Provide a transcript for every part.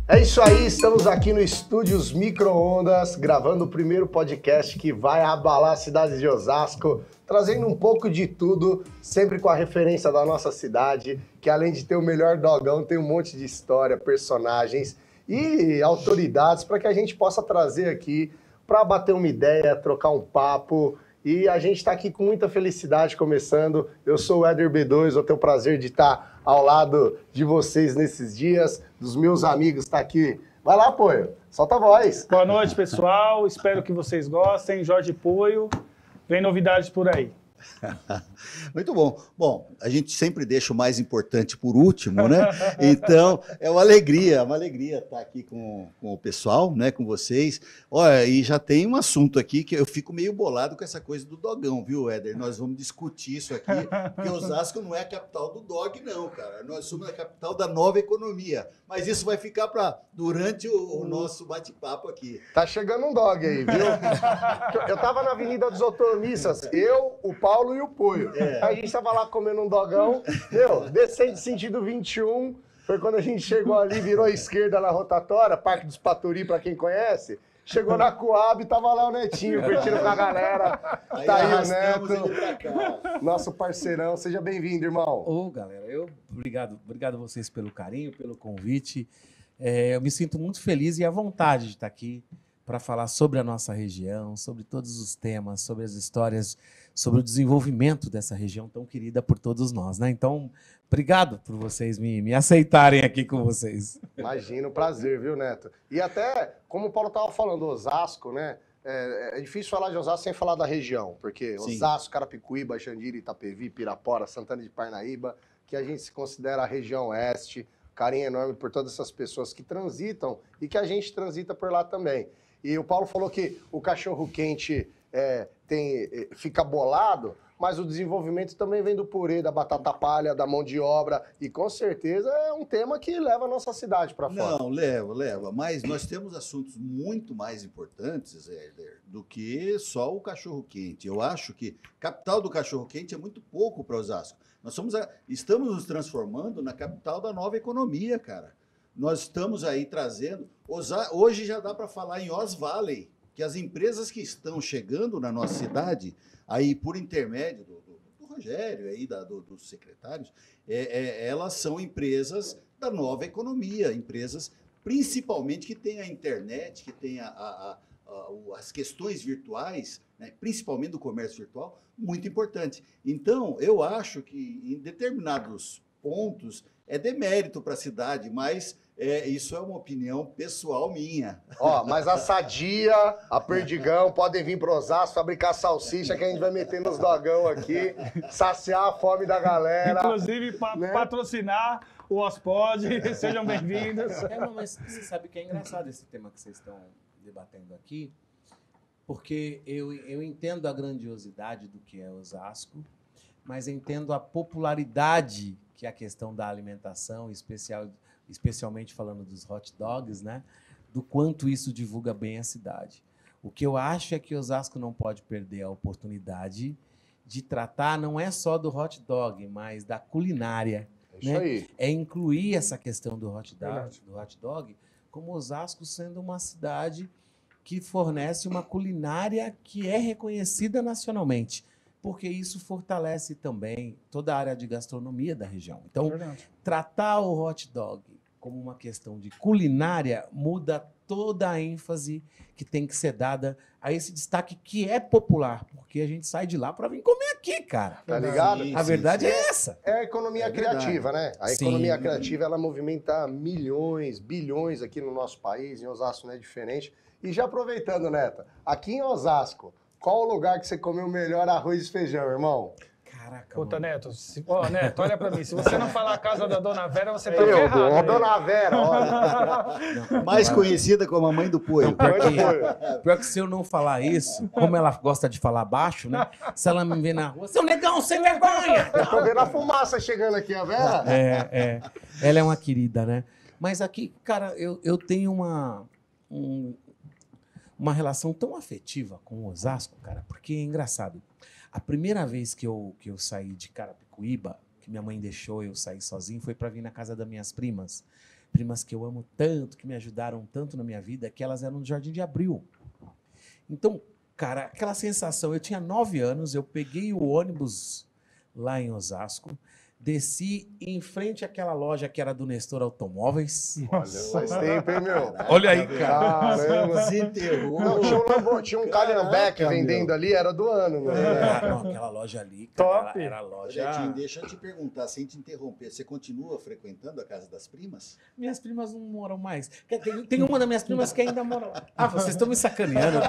É isso aí, estamos aqui no Estúdios Micro-Ondas, gravando o primeiro podcast que vai abalar a cidade de Osasco, trazendo um pouco de tudo, sempre com a referência da nossa cidade, que além de ter o melhor dogão, tem um monte de história, personagens e autoridades para que a gente possa trazer aqui para bater uma ideia, trocar um papo. E a gente está aqui com muita felicidade começando. Eu sou o Éder B2, eu tenho o prazer de estar ao lado de vocês nesses dias, dos meus amigos, está aqui. Vai lá, Poio, solta a voz. Boa noite, pessoal. Espero que vocês gostem. Jorge Poio, vem novidades por aí. Muito bom. Bom, a gente sempre deixa o mais importante por último, né? Então, é uma alegria estar aqui com o pessoal, né? Com vocês. Olha, e já tem um assunto aqui que eu fico meio bolado com essa coisa do dogão, viu, Éder? Nós vamos discutir isso aqui, porque Osasco não é a capital do dog, não, cara. Nós somos a capital da nova economia. Mas isso vai ficar para durante o nosso bate-papo aqui. Tá chegando um dog aí, viu? Eu tava na Avenida dos Otomistas, eu, o Paulo e o Poio. A gente tava lá comendo um dogão, descendo sentido 21, foi quando a gente chegou ali, virou à esquerda na rotatória, Parque dos Paturi, pra quem conhece, chegou na Coab, tava lá o Netinho, curtindo com a galera, tá aí o Neto, nosso parceirão, seja bem-vindo, irmão. Ô, galera, obrigado a vocês pelo carinho, pelo convite, eu me sinto muito feliz e à vontade de estar aqui para falar sobre a nossa região, sobre todos os temas, sobre as histórias, sobre o desenvolvimento dessa região tão querida por todos nós, né? Então, obrigado por vocês me aceitarem aqui com vocês. Imagina, um prazer, viu, Neto? E até, como o Paulo estava falando, Osasco, né? É difícil falar de Osasco sem falar da região, porque sim, Osasco, Carapicuíba, Jandira, Itapevi, Pirapora, Santana de Parnaíba, que a gente se considera a região oeste, carinho enorme por todas essas pessoas que transitam e que a gente transita por lá também. E o Paulo falou que o cachorro-quente fica bolado, mas o desenvolvimento também vem do purê, da batata palha, da mão de obra, e com certeza é um tema que leva a nossa cidade para fora. Não, leva, mas nós temos assuntos muito mais importantes, Éder, do que só o cachorro-quente. Eu acho que capital do cachorro-quente é muito pouco para Osasco. Estamos nos transformando na capital da nova economia, cara. Nós estamos aí trazendo... Hoje já dá para falar em Oz Valley, que as empresas que estão chegando na nossa cidade, aí por intermédio do Rogério, aí dos secretários, elas são empresas da nova economia, empresas principalmente que têm a internet, que têm as questões virtuais, né, principalmente do comércio virtual, muito importante. Então, eu acho que em determinados pontos é demérito para a cidade, mas... isso é uma opinião pessoal minha. Ó, mas a Sadia, a Perdigão, podem vir para Osasco fabricar salsicha que a gente vai meter nos dogão aqui, saciar a fome da galera. Inclusive, né? Patrocinar o Ospod, sejam bem-vindos. Mas você sabe que é engraçado esse tema que vocês estão debatendo aqui, porque eu entendo a grandiosidade do que é Osasco, mas entendo a popularidade que é a questão da alimentação, especialmente falando dos hot dogs, né? Do quanto isso divulga bem a cidade. O que eu acho é que Osasco não pode perder a oportunidade de tratar não é só do hot dog, mas da culinária. É isso aí. É incluir essa questão do hot dog como Osasco sendo uma cidade que fornece uma culinária que é reconhecida nacionalmente, porque isso fortalece também toda a área de gastronomia da região. Então, tratar o hot dog como uma questão de culinária muda toda a ênfase que tem que ser dada a esse destaque que é popular, porque a gente sai de lá para vir comer aqui, cara. Tá ligado? A verdade é essa. É a economia criativa, né? A economia criativa, ela movimenta milhões, bilhões aqui no nosso país, em Osasco não é diferente. E já aproveitando, Neta, aqui em Osasco, qual o lugar que você comeu o melhor arroz e feijão, irmão? Caraca, Puta, mano. Neto, Neto, olha pra mim. Se você não falar a casa da Dona Vera, você tá ferrado. Ó, Dona Vera, olha. Mais conhecida como a mãe do Poio. Pior que se eu não falar isso, como ela gosta de falar baixo, né? Se ela me ver na rua, seu negão, sem vergonha! Eu tô vendo a fumaça chegando aqui, a Vera. Ela é uma querida, né? Mas aqui, cara, eu tenho uma relação tão afetiva com o Osasco, cara, porque é engraçado. A primeira vez que eu saí de Carapicuíba, que minha mãe deixou eu sair sozinho, foi para vir na casa das minhas primas. primas que eu amo tanto, que me ajudaram tanto na minha vida, que elas eram do Jardim de Abril. Então, cara, aquela sensação, eu tinha 9 anos, eu peguei o ônibus lá em Osasco, desci em frente àquela loja que era do Nestor Automóveis. Olha, faz tempo, hein, meu? Olha aí, cara. Caramba. Desenterrou. Não, tinha um Calhambeck vendendo ali, era do ano, né? Não, aquela loja ali, cara, Top. era a loja... Netinho, deixa eu te perguntar, sem te interromper, você continua frequentando a casa das primas? Minhas primas não moram mais. Tem uma das minhas primas que ainda mora lá. Ah, vocês estão me sacaneando, eu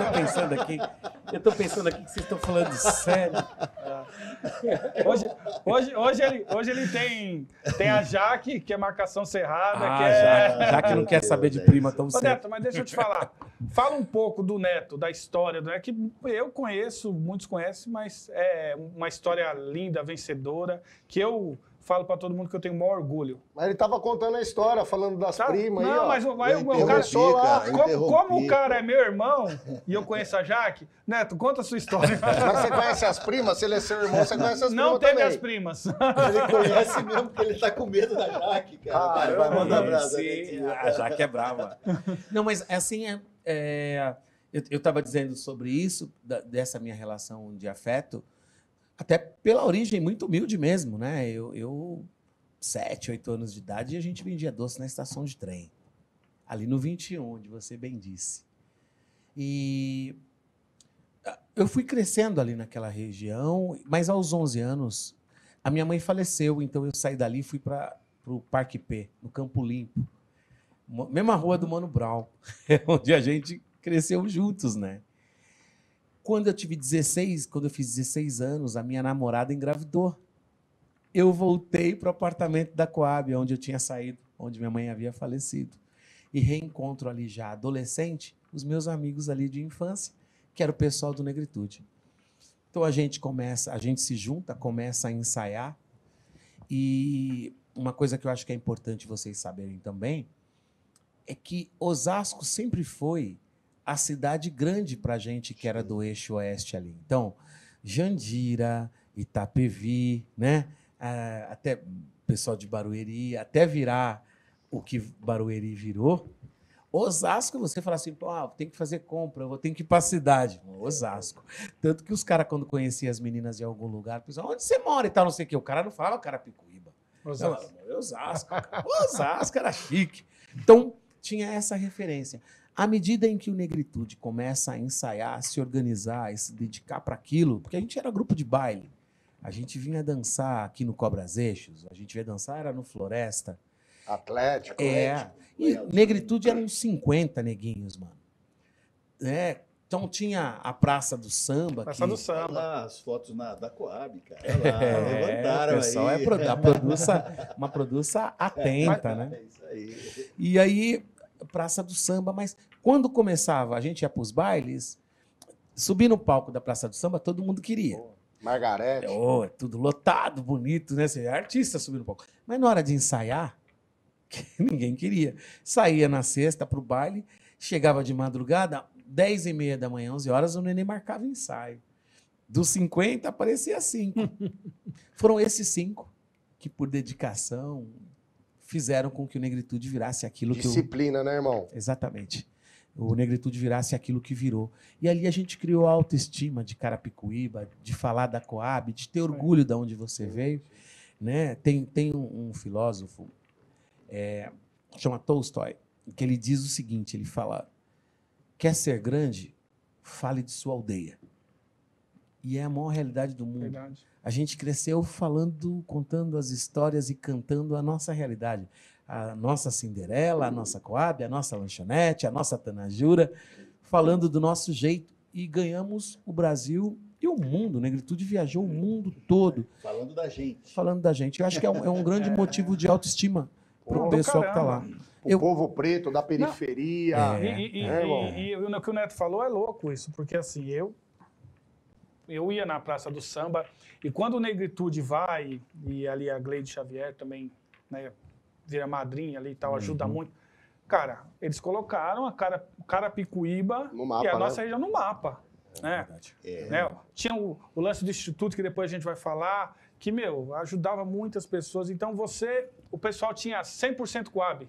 tô pensando aqui que vocês estão falando sério. Hoje ele tem a Jaque, que é marcação cerrada. Já que não quer saber de prima tão Ô, cedo. Neto, mas deixa eu te falar. Fala um pouco do Neto, da história do Neto, que eu conheço, muitos conhecem, mas é uma história linda, vencedora, que eu falo pra todo mundo que eu tenho o maior orgulho. Mas ele tava contando a história, falando das primas aí, Não, ó. mas o cara... começou lá. Como o cara é meu irmão e eu conheço a Jaque, Neto, conta a sua história. Mas você conhece as primas? Se ele é seu irmão, você conhece as Não primas teve também. as primas. Ele conhece mesmo porque ele tá com medo da Jaque, cara. Vai mandar brasa. Sim, a Jaque é brava. Não, mas assim, eu estava dizendo sobre isso, dessa minha relação de afeto, até pela origem muito humilde mesmo, né? Eu 7, 8 anos de idade, e a gente vendia doce na estação de trem. Ali no 21, onde você bem disse. E eu fui crescendo ali naquela região, mas aos 11 anos, a minha mãe faleceu, então eu saí dali e fui para o Parque P, no Campo Limpo. Mesma rua do Mano Brown, onde a gente cresceu juntos, né? Quando eu fiz 16 anos, a minha namorada engravidou. Eu voltei para o apartamento da Coab, onde eu tinha saído, onde minha mãe havia falecido. E reencontro ali já adolescente, os meus amigos ali de infância, que era o pessoal do Negritude. Então a gente se junta, começa a ensaiar. E uma coisa que eu acho que é importante vocês saberem também é que Osasco sempre foi a cidade grande para a gente que era do eixo oeste ali. Então, Jandira, Itapevi, né? Até pessoal de Barueri, até virar o que Barueri virou. Osasco, você fala assim, tem que fazer compra, eu tenho que ir para a cidade. Osasco. Tanto que os caras, quando conheciam as meninas em algum lugar, pensavam, onde você mora e tal, não sei o quê. O cara não falava Carapicuíba. Osasco. Não, Osasco. Osasco era chique. Então, tinha essa referência. À medida em que o Negritude começa a ensaiar, a se organizar e se dedicar para aquilo, porque a gente era grupo de baile, a gente vinha dançar aqui no Cobras Eixos, a gente ia dançar era no Floresta. Atlético. E Negritude eram uns 50 neguinhos, mano. Então tinha a Praça do Samba. Praça do Samba. Lá, as fotos da Coab, cara. Levantaram o pessoal aí. uma produça atenta, né? É isso aí. E aí, Praça do Samba, mas quando começava, a gente ia para os bailes, subir no palco da Praça do Samba, todo mundo queria. Margarete. Tudo lotado, bonito, né? Você é artista subindo no palco. Mas na hora de ensaiar, ninguém queria. Saía na sexta para o baile, chegava de madrugada, 10h30 da manhã, 11 horas, o neném marcava ensaio. Dos 50, aparecia 5. Foram esses 5 que, por dedicação, fizeram com que o Negritude virasse aquilo Disciplina, né, irmão? Exatamente. O Negritude virasse aquilo que virou. E ali a gente criou a autoestima de Carapicuíba, de falar da Coab, de ter orgulho de onde você veio. Né? Tem um filósofo, chama Tolstói, que ele diz o seguinte, ele fala, quer ser grande, fale de sua aldeia. E é a maior realidade do mundo. Verdade. A gente cresceu contando as histórias e cantando a nossa realidade. A nossa Cinderela, a nossa Coab, a nossa lanchonete, a nossa Tanajura, falando do nosso jeito. E ganhamos o Brasil e o mundo. Negritude viajou o mundo todo. Falando da gente. Falando da gente. Eu acho que é um grande motivo de autoestima para o pessoal que está lá. O povo preto, da periferia. E o que o Neto falou é louco isso, porque assim, eu ia na Praça do Samba, e quando o Negritude vai, e ali a Gleide Xavier também, né, vira madrinha ali e tal, ajuda muito. Cara, eles colocaram a Carapicuíba e a nossa região no mapa. Né? Né? Tinha o lance do Instituto, que depois a gente vai falar, que, meu, ajudava muitas pessoas. Então, o pessoal tinha 100% Coab.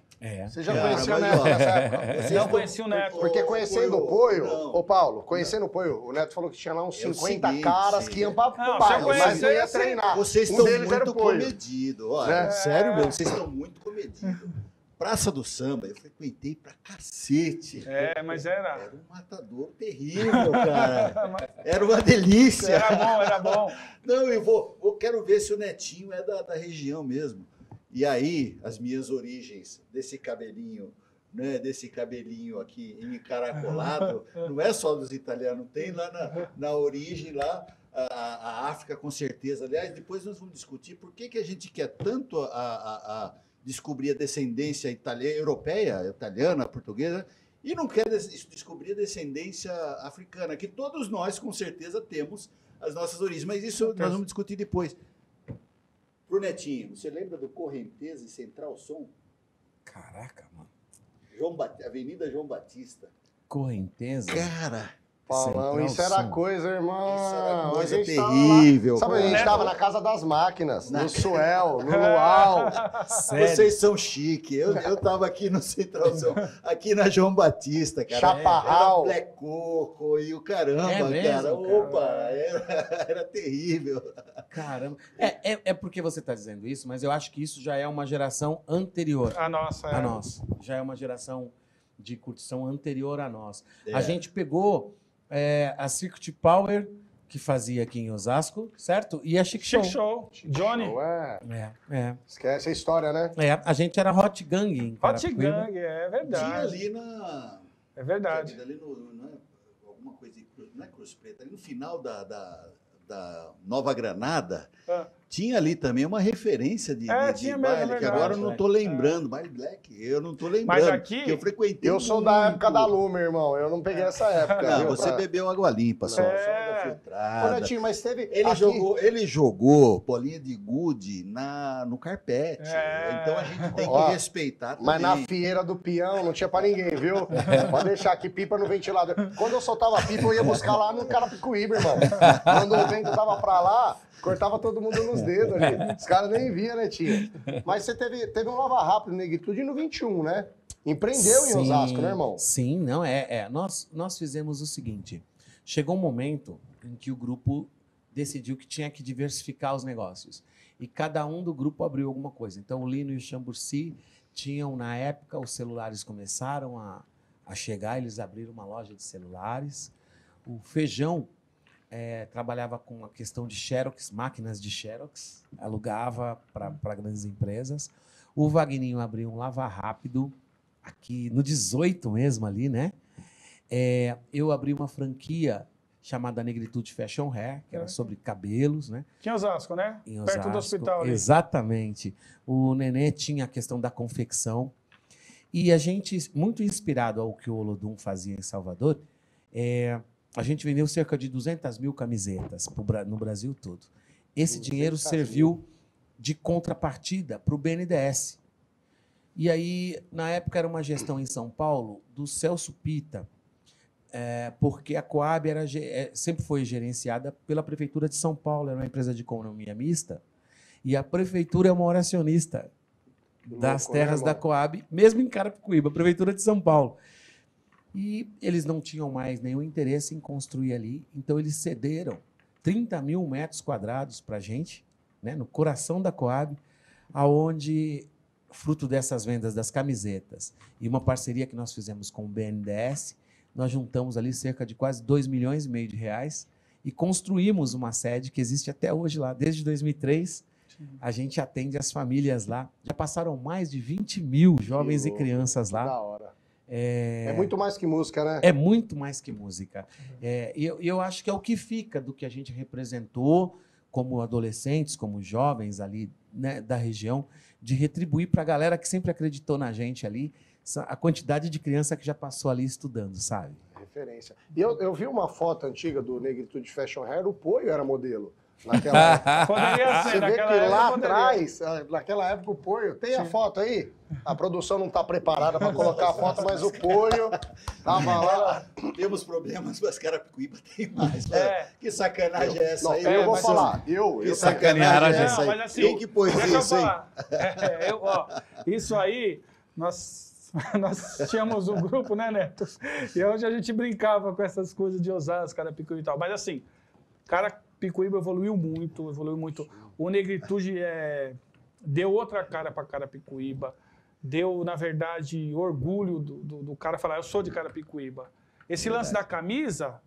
Você já conhecia o Neto nessa época? Você não conhecia o Neto. Porque conhecendo o Poio, não. ô Paulo, conhecendo o Poio, o Neto falou que tinha lá uns É o 50 seguinte, caras sim. que iam pra Não, bairro, você mas não ia conhece, treinar. Vocês Um estão deles era muito o Poio. comedidos. Olha, Né? sério mesmo, vocês estão muito comedidos. Praça do Samba, eu frequentei pra cacete. Mas era. Era um matador terrível, cara. Era uma delícia. Era bom. Não, eu quero ver se o Netinho é da região mesmo. E aí, as minhas origens desse cabelinho, né, desse cabelinho aqui encaracolado, não é só dos italianos, tem lá na origem, lá, a África com certeza. Aliás, depois nós vamos discutir por que a gente quer tanto descobrir a descendência europeia, italiana, portuguesa, e não quer descobrir a descendência africana, que todos nós, com certeza, temos as nossas origens. Mas isso nós vamos discutir depois. Pro Netinho, você lembra do Correnteza e Central Som? Caraca, mano. Avenida João Batista. Correnteza? Cara, Paulão, Central isso era Som. coisa, irmão. isso era coisa A gente tava terrível. lá. Sabe, a gente Neto- estava na Casa das Máquinas, no Suel, no Luau. Sério? Vocês são chique. Eu tava aqui no Central Som, aqui na João Batista, cara. Chaparral. Era Black Coco e o caramba, É mesmo, cara. cara? Opa, era terrível. Caramba. É porque você está dizendo isso, mas eu acho que isso já é uma geração anterior A nossa. a nós. Já é uma geração de curtição anterior a nós. É. A gente pegou a Circuit Power, que fazia aqui em Osasco, certo? E a Chic Show. Chic Show. Johnny. Ué, esquece a história, né? A gente era Hot Gang em Hot Carapicuíba. Gang, é Tinha verdade. ali na... É verdade. Ali não é alguma coisa de Cruz, não é Cruz Preta, ali no final da Nova Granada, tinha ali também uma referência de tinha mesmo, baile, é que verdade. agora eu não estou lembrando. Baile Black, eu não estou lembrando. Mas aqui- que eu frequentei Eu sou muito. da época da Lume, irmão. Eu não peguei essa época. Não, viu? você bebeu água limpa, só água Ô, filtrada. Netinho, mas teve. Ele jogou bolinha de gude no carpete. É. Então a gente tem que Ó, respeitar também. Mas na fieira do peão não tinha pra ninguém, viu? Pode deixar aqui pipa no ventilador. Quando eu soltava pipa, eu ia buscar lá no Carapicuíba, irmão. Quando o vento tava pra lá, cortava todo mundo nos dedos ali. Os caras nem viam, né, tia? Mas você teve um lava rápido, negritude, no 21, né? Empreendeu em Osasco, né, irmão? Sim, não, Nós fizemos o seguinte, chegou um momento em que o grupo decidiu que tinha que diversificar os negócios. E cada um do grupo abriu alguma coisa. Então, o Lino e o Chamburci tinham, na época, os celulares começaram a chegar, eles abriram uma loja de celulares. O Feijão trabalhava com a questão de Xerox, máquinas de Xerox, alugava para grandes empresas. O Vagninho abriu um lava rápido, aqui no 18 mesmo ali, né? Eu abri uma franquia chamada Negritude Fashion Hair, que era sobre cabelos, né? Aqui em Osasco, né? Em Perto do Osasco. hospital ali. Exatamente. O Nenê tinha a questão da confecção. E a gente, muito inspirado ao que o Olodum fazia em Salvador, a gente vendeu cerca de 200 mil camisetas no Brasil todo. Esse dinheiro serviu de contrapartida para o BNDES. E aí, na época, era uma gestão em São Paulo do Celso Pita, porque a Coab sempre foi gerenciada pela Prefeitura de São Paulo, era uma empresa de economia mista, e a Prefeitura é o maior acionista das terras da Coab, mesmo em Carapicuíba, Prefeitura de São Paulo. E eles não tinham mais nenhum interesse em construir ali, então eles cederam 30 mil metros quadrados para a gente, né, no coração da Coab, aonde, fruto dessas vendas das camisetas e uma parceria que nós fizemos com o BNDES, nós juntamos ali cerca de quase 2,5 milhões de reais e construímos uma sede que existe até hoje lá, desde 2003. A gente atende as famílias lá. Já passaram mais de 20 mil jovens e crianças lá. Da hora. É muito mais que música, né? É muito mais que música. E eu acho que é o que fica do que a gente representou como adolescentes, como jovens ali, né, da região, de retribuir para a galera que sempre acreditou na gente ali, a quantidade de criança que já passou ali estudando, sabe? Referência. E eu vi uma foto antiga do Negritude Fashion Hair, o Poio era modelo. Naquela época. Poderia ser, Você vê que naquela época lá poderia. atrás, naquela época, o Poio... Tem a foto aí? A produção não está preparada para colocar a foto, mas o Ponho tava lá. Temos problemas, mas Carapicuíba tem mais. Que sacanagem é essa Não, aí? eu vou falar. Que sacanagem é essa aí? Mas assim, Quem que pôs isso, hein? Isso aí, nós tínhamos um grupo, né, Neto? E hoje a gente brincava com essas coisas de Osasco, Carapicuíba e tal. Mas assim, Carapicuíba evoluiu muito. O Negritude deu outra cara para Carapicuíba. Deu, na verdade, orgulho do cara falar, eu sou de Carapicuíba. Esse lance da camisa,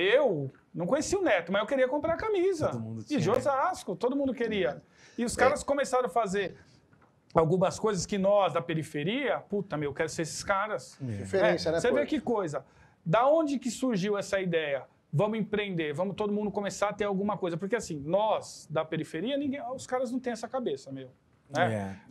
eu não conhecia o Neto, mas eu queria comprar a camisa. E de Osasco, todo mundo queria. E os caras começaram a fazer algumas coisas que nós, da periferia, eu quero ser esses caras. Diferença, né? Você vê que coisa. Da onde que surgiu essa ideia? Vamos empreender, vamos todo mundo começar a ter alguma coisa. Porque assim, nós, da periferia, os caras não têm essa cabeça, Né?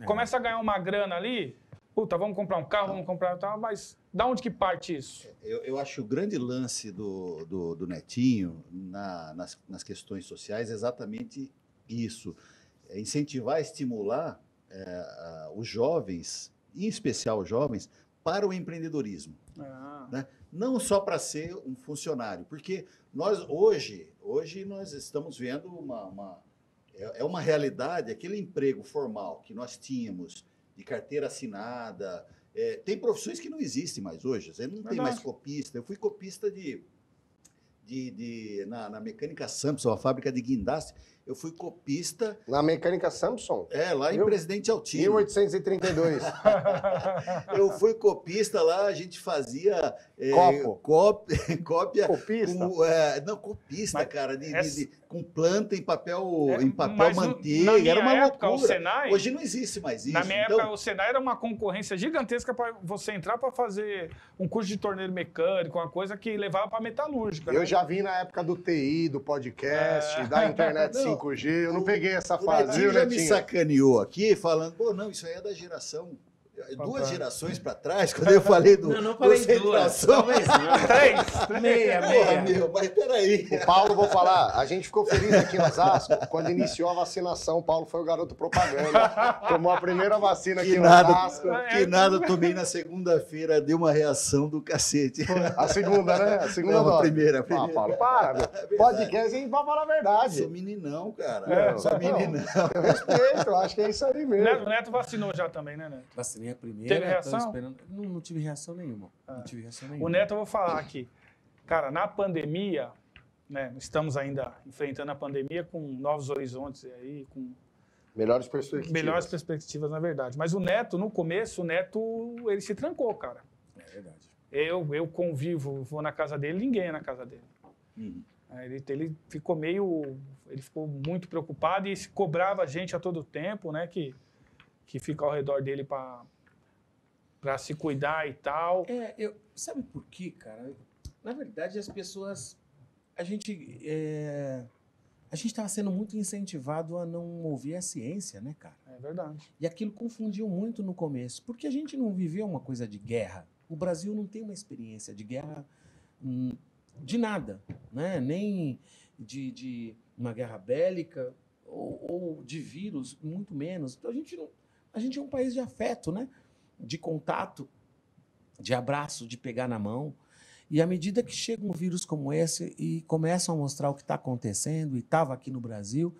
Começa a ganhar uma grana ali, vamos comprar um carro, vamos comprar tal, mas da onde que parte isso? Eu acho o grande lance do Netinho nas questões sociais é exatamente isso. É incentivar, estimular os jovens, em especial os jovens, para o empreendedorismo. Né? Não só para ser um funcionário, porque nós hoje nós estamos vendo uma realidade, aquele emprego formal que nós tínhamos de carteira assinada, tem profissões que não existem mais hoje, você não tem mais copista. Eu fui copista na Mecânica Samson, a fábrica de guindaste. Eu fui copista... Na Mecânica Samson? Lá em Presidente Altino. 1832. Eu fui copista lá, a gente fazia... Cópia? Copista? Copista, mas cara, com planta em papel manteiga, era uma época, loucura. O Senai, hoje não existe mais isso. Na minha época, o Senai era uma concorrência gigantesca para você entrar para fazer um curso de torneiro mecânico, uma coisa que levava para metalúrgica. Eu já vi na época do TI, do podcast, da internet 5G, eu não peguei essa fase. O Netinho já me sacaneou aqui, falando, isso aí é da geração... Duas gerações para trás, quando eu falei do... Não falei duas, talvez não. Três. Meia. Mas peraí. O Paulo, vou falar, a gente ficou feliz aqui em Osasco, quando iniciou a vacinação, o Paulo foi o garoto propaganda, tomou a primeira vacina aqui em Osasco. Que nada, tomei na segunda-feira, deu uma reação do cacete. A segunda, né? A segunda não, dose. a primeira. Paulo, para, meu. Podcast, a gente vai falar a verdade. Sou meninão, cara. Sou meninão. Eu respeito, eu acho que é isso aí mesmo. O Neto vacinou já também, né, Neto? Vacinei a primeira. Teve reação? Não tive reação nenhuma. O Neto, eu vou falar aqui. Cara, na pandemia, né, estamos ainda enfrentando a pandemia com novos horizontes aí, com melhores perspectivas, na verdade. Mas o Neto, no começo, ele se trancou, cara. É verdade. Eu convivo, vou na casa dele, ninguém é na casa dele. Ele ficou muito preocupado e se cobrava a gente a todo tempo, né, que fica ao redor dele para se cuidar e tal. Sabe por quê, cara? Na verdade, as pessoas... A gente estava sendo muito incentivado a não ouvir a ciência, né, cara? É verdade. E aquilo confundiu muito no começo, porque a gente não viveu uma coisa de guerra. O Brasil não tem uma experiência de guerra de nada, né? Nem de uma guerra bélica ou de vírus, muito menos. Então, a gente é um país de afeto, né? De contato, de abraço, de pegar na mão. E à medida que chega um vírus como esse e começam a mostrar o que está acontecendo, e estava aqui no Brasil,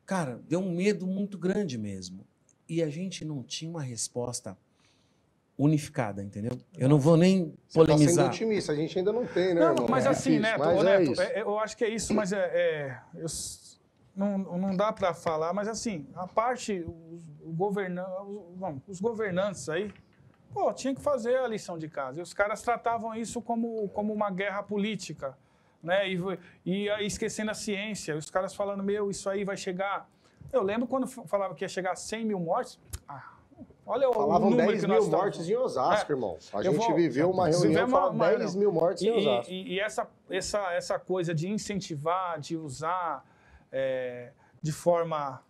cara, deu um medo muito grande mesmo. E a gente não tinha uma resposta unificada, entendeu? Eu não vou nem polemizar. Você está sendo otimista, a gente ainda não tem, né? Não, mas assim, Neto, eu acho que é isso, mas não dá para falar, mas assim, a parte, os governantes aí, tinha que fazer a lição de casa. E os caras tratavam isso como uma guerra política, né? E esquecendo a ciência. Os caras falando, isso aí vai chegar... Eu lembro quando falava que ia chegar a 100 mil mortes. Olha falavam o número 10 que mil nós mortes em Osasco, irmão. A gente viveu uma reunião falando 10 mil mortes em Osasco. E essa coisa de incentivar, de usar de forma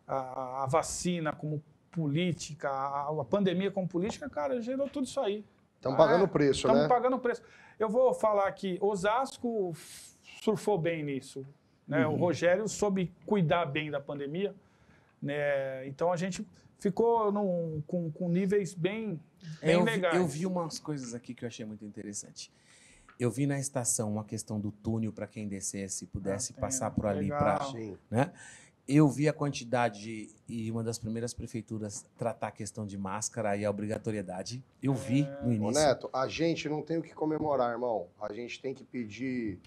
a vacina como política, a pandemia como política, cara, gerou tudo isso aí. Estamos pagando preço, né? Estamos pagando preço. Eu vou falar que Osasco surfou bem nisso. Né? O Rogério soube cuidar bem da pandemia. né? Então a gente ficou com níveis bem legais. Eu vi umas coisas aqui que eu achei muito interessante. Eu vi na estação uma questão do túnel para quem descesse, pudesse passar por ali para, né? Eu vi a quantidade e uma das primeiras prefeituras tratar a questão de máscara e a obrigatoriedade. Eu vi no início. Ô Neto, a gente não tem o que comemorar, irmão. A gente tem que pedir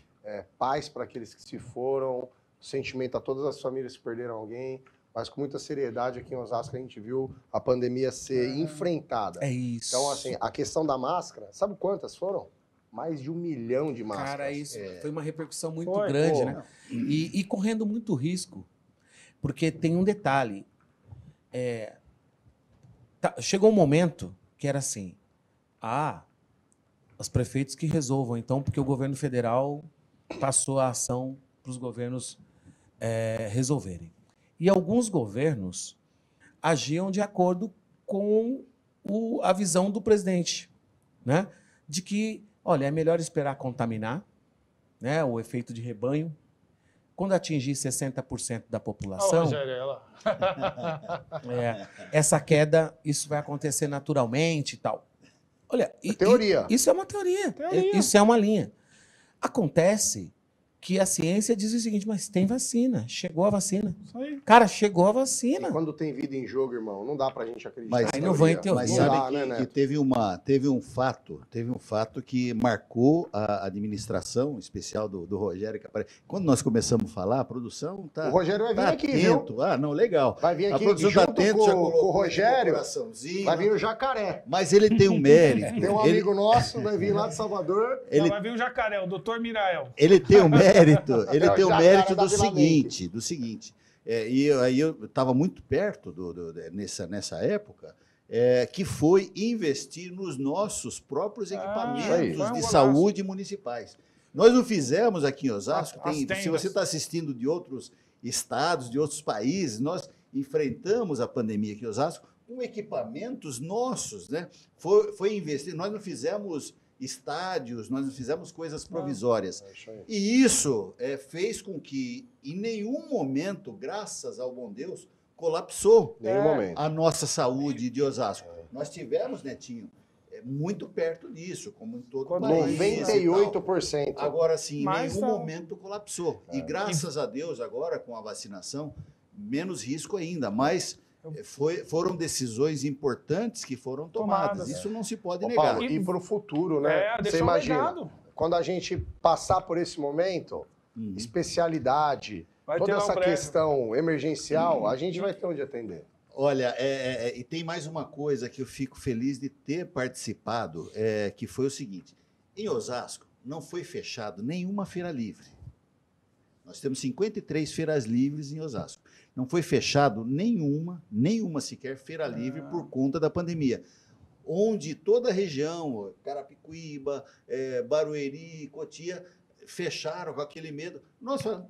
paz para aqueles que se foram, sentimento a todas as famílias que perderam alguém, mas com muita seriedade aqui em Osasco a gente viu a pandemia ser enfrentada. É isso. Então, assim, a questão da máscara, sabe quantas foram? Mais de 1 milhão de máscaras. Cara, isso foi uma repercussão muito grande, né? E correndo muito risco. Porque tem um detalhe. Chegou um momento que era assim, os prefeitos que resolvam, então, porque o governo federal passou a ação para os governos resolverem. E alguns governos agiam de acordo com a visão do presidente, né? De que, olha, é melhor esperar contaminar, né? O efeito de rebanho. Quando atingir 60% da população, essa queda, isso vai acontecer naturalmente e tal. Olha, teoria. Isso é uma teoria. Isso é uma linha. Acontece que a ciência diz o seguinte, mas tem vacina, chegou a vacina. Isso aí. Cara, chegou a vacina. E quando tem vida em jogo, irmão, não dá pra gente acreditar. Mas aí não vou em teoria. Mas sabe que teve um fato que marcou a administração especial do Rogério. Quando nós começamos a falar, a produção tá. O Rogério vai vir aqui, atento. viu? Não, legal. Vai vir aqui a produção junto tá atento, com o Rogério. Vai vir o Jacaré. Mas ele tem um mérito. Tem um amigo nosso, vai vir lá de Salvador. Vai vir o Jacaré, o doutor Mirael. Ele tem um mérito. Ele tem o mérito do seguinte. seguinte. E aí eu estava muito perto nessa época, que foi investir nos nossos próprios equipamentos de saúde municipais. Nós não fizemos aqui em Osasco, se você está assistindo de outros estados, de outros países, nós enfrentamos a pandemia aqui em Osasco com equipamentos nossos, né? Foi investir, nós não fizemos estádios, nós não fizemos coisas provisórias. E isso fez com que, em nenhum momento, graças ao bom Deus, colapsou a nossa saúde de Osasco. Nós tivemos, Netinho, muito perto disso, como em todo o país. 98%. Agora, sim, em nenhum momento colapsou. E graças a Deus, agora, com a vacinação, menos risco ainda, mas foram decisões importantes que foram tomadas. Isso não se pode negar. Paulo, e para o futuro, né? Você imagina, quando a gente passar por esse momento, especialidade, toda essa questão emergencial, a gente vai ter onde atender. Olha, e tem mais uma coisa que eu fico feliz de ter participado, que foi o seguinte. Em Osasco, não foi fechado nenhuma feira livre. Nós temos 53 feiras livres em Osasco. Não foi fechado nenhuma sequer feira livre por conta da pandemia. Onde toda a região, Carapicuíba, Barueri, Cotia, fecharam com aquele medo. Nós falamos,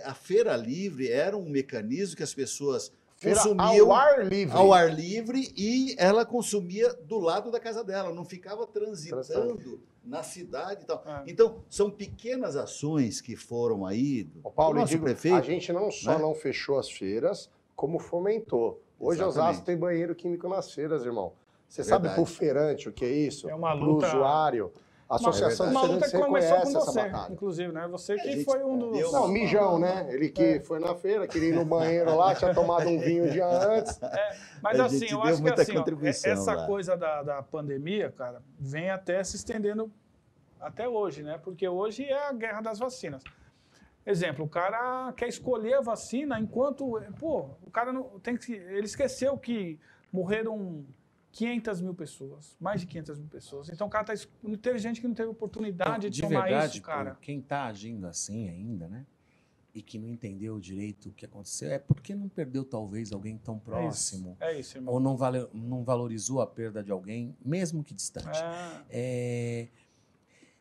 a feira livre era um mecanismo que as pessoas consumiam ao ar livre e ela consumia do lado da casa dela, não ficava transitando na cidade e tal. Então, são pequenas ações que foram aí do nosso prefeito. A gente não só não fechou as feiras, como fomentou. Hoje, Osasco tem banheiro químico nas feiras, irmão. Você sabe pro feirante o que é isso? É uma luta. Pro usuário. A Associação de Feirantes reconhece essa batalha. Inclusive, né? Você que foi um dos... Não, Mijão, né? Ele que foi na feira, queria ir no banheiro lá, tinha tomado um vinho um dia antes. Mas assim, eu acho que assim, essa coisa da pandemia, cara, vem até se estendendo até hoje, né? Porque hoje é a guerra das vacinas. Exemplo, o cara quer escolher a vacina enquanto... Pô, o cara não tem que... Ele esqueceu que morreram 500 mil pessoas, mais de 500 mil pessoas. Então, o cara teve gente que não teve oportunidade de tomar verdade, isso, cara. Quem está agindo assim ainda, né? E que não entendeu direito o que aconteceu, é porque não perdeu, talvez, alguém tão próximo. É isso, irmão. Ou não valorizou a perda de alguém, mesmo que distante.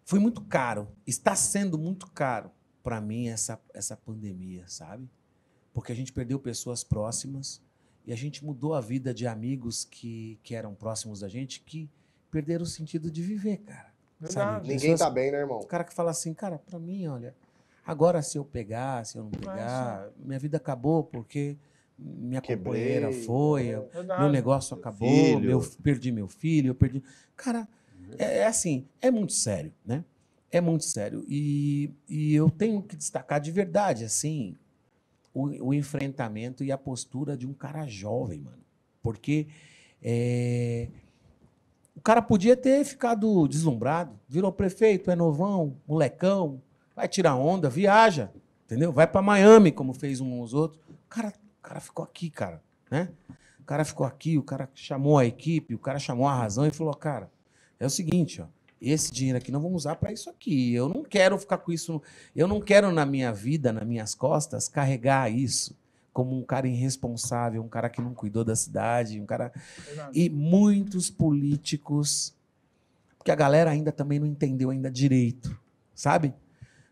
Foi muito caro. Está sendo muito caro para mim essa pandemia, sabe? Porque a gente perdeu pessoas próximas. E a gente mudou a vida de amigos que eram próximos da gente, que perderam o sentido de viver, cara. Sabe? Ninguém tá bem, né, irmão? O cara que fala assim, cara, pra mim, olha, agora se eu pegar, se eu não pegar, minha vida acabou porque minha Quebrei, companheira foi, Verdade. meu negócio acabou, filho. perdi meu filho, eu perdi... Cara, é assim, é muito sério, né? É muito sério. E eu tenho que destacar de verdade, assim, o enfrentamento e a postura de um cara jovem, mano. Porque o cara podia ter ficado deslumbrado, virou prefeito, é novão, molecão, vai tirar onda, viaja, entendeu? Vai para Miami, como fez uns outros. O cara ficou aqui, cara, né? O cara ficou aqui, o cara chamou a equipe, o cara chamou a razão e falou, cara, é o seguinte, ó, esse dinheiro aqui nós vamos usar para isso aqui. Eu não quero ficar com isso, eu não quero na minha vida, nas minhas costas, carregar isso como um cara irresponsável, um cara que não cuidou da cidade, um cara... Verdade. E muitos políticos, porque a galera ainda também não entendeu ainda direito, sabe?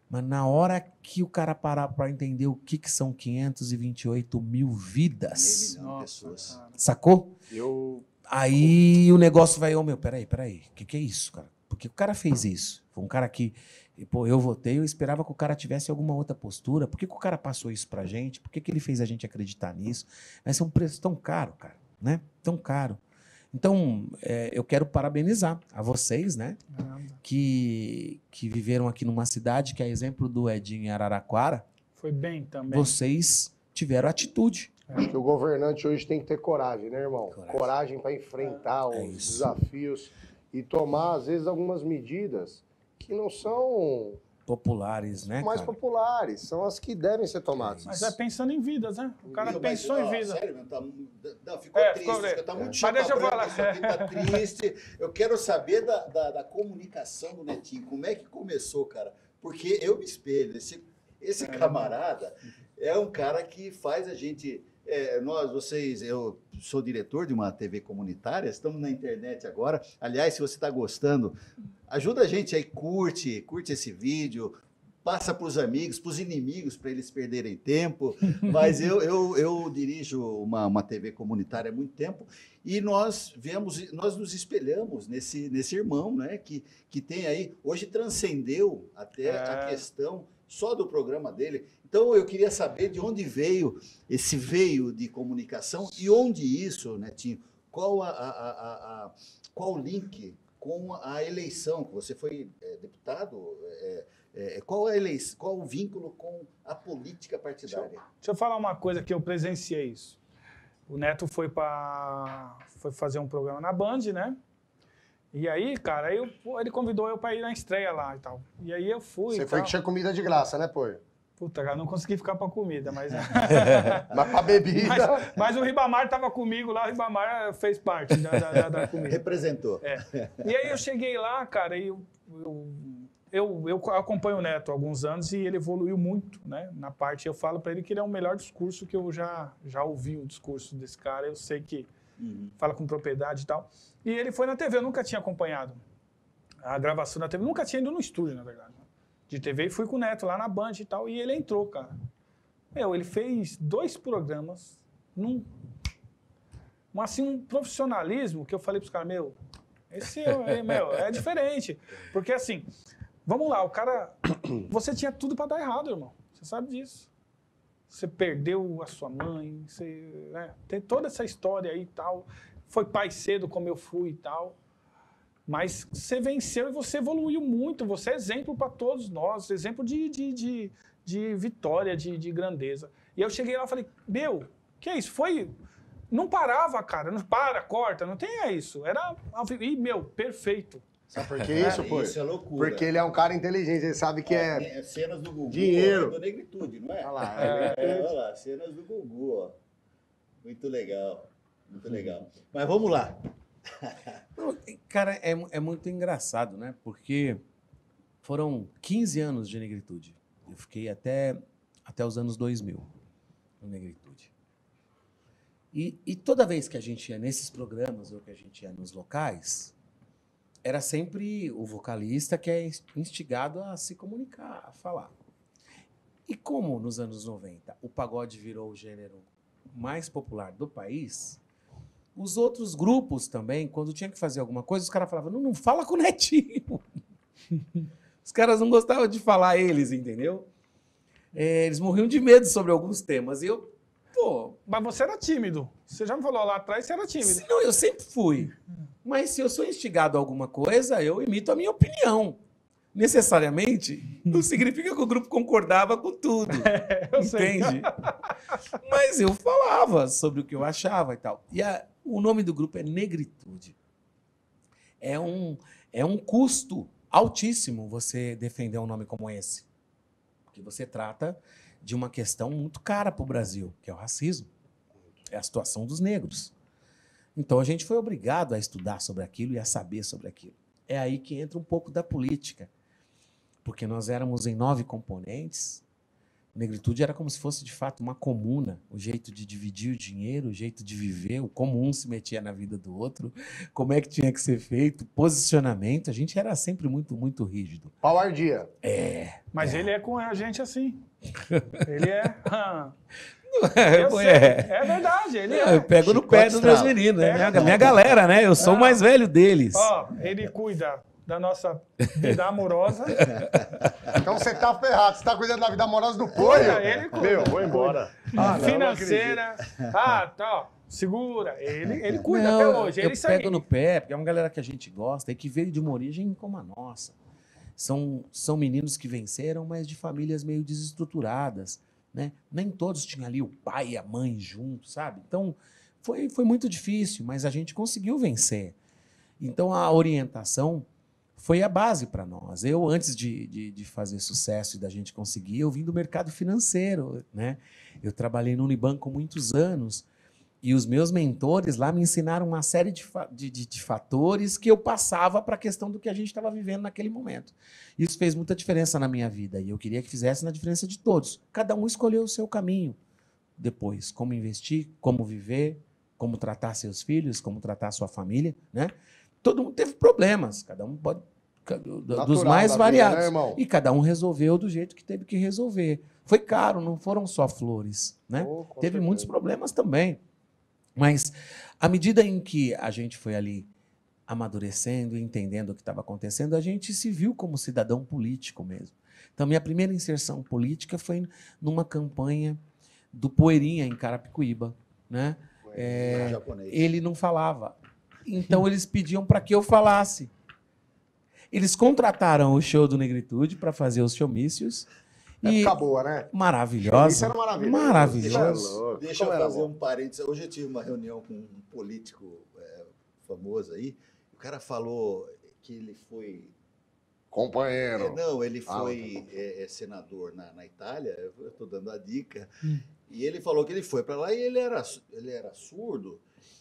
Mas na hora que o cara parar para entender o que são 528 mil vidas, Meio milhão de Nossa, pessoas. cara. sacou? Eu Aí o negócio vai, meu, peraí, o que é isso, cara? Por que o cara fez isso? Foi um cara que, pô, eu votei, eu esperava que o cara tivesse alguma outra postura. Por que o cara passou isso pra gente? Por que ele fez a gente acreditar nisso? Mas é um preço tão caro, cara, né? Tão caro. Então, eu quero parabenizar a vocês, né? Que viveram aqui numa cidade que é exemplo do Edinho em Araraquara. Foi bem também. Vocês tiveram atitude. acho que o governante hoje tem que ter coragem, né, irmão? Coragem. Coragem para enfrentar É os isso. desafios e tomar, às vezes, algumas medidas que não são Populares, né, mais cara? populares, são as que devem ser tomadas. Mas é pensando em vidas, né? O cara Viu, pensou mas, em ó, vida. Sério, não, ficou triste. ficou bem. Tá muito Mas chapa deixa eu branca, falar. isso aqui tá triste. Eu quero saber da comunicação do Netinho. Como é que começou, cara? Porque eu me espelho. Esse camarada é um cara que faz a gente... eu sou diretor de uma TV comunitária, estamos na internet agora. Aliás, se você está gostando, ajuda a gente aí, curte esse vídeo, passa para os amigos, para os inimigos, para eles perderem tempo. Mas eu dirijo uma TV comunitária há muito tempo e nós nos espelhamos nesse irmão, né? Que tem aí, hoje transcendeu até a questão só do programa dele. Então eu queria saber de onde veio esse veio de comunicação e onde isso, Netinho, qual o link com a eleição, que você foi deputado, qual o vínculo com a política partidária? Deixa eu falar uma coisa que eu presenciei isso. O Neto foi fazer um programa na Band, né? E aí, cara, ele convidou eu para ir na estreia lá e tal. E aí eu fui. Você foi que tinha comida de graça, né, pô? Puta, cara, não consegui ficar pra comida, mas... Mas pra bebida... mas o Ribamar tava comigo lá, o Ribamar fez parte da comida. Representou. E aí eu cheguei lá, cara, e eu acompanho o Neto há alguns anos e ele evoluiu muito, né? Na parte, eu falo pra ele que ele é o melhor discurso que eu já ouvi o discurso desse cara. Eu sei que fala com propriedade e tal. E ele foi na TV, eu nunca tinha acompanhado a gravação da TV, nunca tinha ido no estúdio, na verdade, de TV, e fui com o Neto lá na Band e tal, e ele entrou, cara. Ele fez 2 programas um profissionalismo que eu falei pros caras, esse é diferente. Porque assim, vamos lá, o cara, você tinha tudo para dar errado, irmão. Você sabe disso. Você perdeu a sua mãe, tem toda essa história aí e tal. Foi pai cedo, como eu fui e tal. Mas você venceu e você evoluiu muito. Você é exemplo para todos nós, exemplo de vitória, de grandeza. E eu cheguei lá e falei, que é isso? Não parava, cara. Não para, corta, não tem isso. Perfeito. Sabe por que isso, pô? Isso é loucura. Porque ele é um cara inteligente, ele sabe que é cenas do Gugu, dinheiro. do Negritude, não é? Olha lá, olha lá, cenas do Gugu, ó. Muito legal, muito legal. Mas vamos lá. Cara, é muito engraçado, né? Porque foram 15 anos de Negritude. Eu fiquei até os anos 2000 no Negritude. E toda vez que a gente ia nesses programas ou que a gente ia nos locais, era sempre o vocalista que é instigado a se comunicar, a falar. E como nos anos 90 o pagode virou o gênero mais popular do país, os outros grupos também, quando tinha que fazer alguma coisa, os caras falavam, não fala com o Netinho. Os caras não gostavam de falar eles, entendeu? Eles morriam de medo sobre alguns temas. E eu, Mas você era tímido. Você já me falou lá atrás que você era tímido. Não, eu sempre fui. Mas se eu sou instigado a alguma coisa, eu emito a minha opinião. Necessariamente, não significa que o grupo concordava com tudo. Eu sei. Entende? Mas eu falava sobre o que eu achava e tal. E o nome do grupo é Negritude. É um custo altíssimo você defender um nome como esse. Porque você trata de uma questão muito cara para o Brasil, que é o racismo. É a situação dos negros. Então a gente foi obrigado a estudar sobre aquilo e a saber sobre aquilo. É aí que entra um pouco da política. Porque nós éramos em 9 componentes. Negritude era como se fosse, de fato, uma comuna. O jeito de dividir o dinheiro, o jeito de viver, como um se metia na vida do outro, como é que tinha que ser feito, posicionamento. A gente era sempre muito, muito rígido. Pau ardia. Mas ele é com a gente assim. Ele é... É verdade, ele Eu pego no pé dos meus meninos, né? Minha galera, né? Eu sou o mais velho deles. Ó, ele cuida da nossa vida amorosa. Então você tá ferrado. Você tá cuidando da vida amorosa do Polho? Ele cuida. Meu, vou embora. Financeira. Tá, segura. Ele cuida Não, até hoje. Eu Ele pego no pé, porque é uma galera que a gente gosta e que veio de uma origem como a nossa. São meninos que venceram, mas de famílias meio desestruturadas, né? Nem todos tinham ali o pai e a mãe juntos, sabe? Então, foi muito difícil, mas a gente conseguiu vencer. Então, a orientação foi a base para nós. Eu, antes de fazer sucesso e da gente conseguir, eu vim do mercado financeiro, né? Eu trabalhei no Unibanco muitos anos e os meus mentores lá me ensinaram uma série de fatores que eu passava para a questão do que a gente estava vivendo naquele momento. Isso fez muita diferença na minha vida e eu queria que fizesse na diferença de todos. Cada um escolheu o seu caminho depois, como investir, como viver, como tratar seus filhos, como tratar sua família, né? Todo mundo teve problemas, cada um pode dos mais variados. Vida, né, e cada um resolveu do jeito que teve que resolver. Foi caro, não foram só flores, né? Teve muitos problemas também. Mas à medida em que a gente foi ali amadurecendo e entendendo o que estava acontecendo, a gente se viu como cidadão político mesmo. Então, minha primeira inserção política foi numa campanha do Poeirinha, em Carapicuíba, né? Ele não falava. Então, eles pediam para que eu falasse. Eles contrataram o show do Negritude para fazer os showmícios. Época boa, né? Maravilhosa. Isso era maravilhoso. Maravilhoso. Deixa eu fazer um parênteses. Hoje eu tive uma reunião com um político famoso aí. O cara falou que ele foi... Companheiro. Não, ele foi senador na Itália. Eu estou dando a dica. E ele falou que ele foi para lá e ele era surdo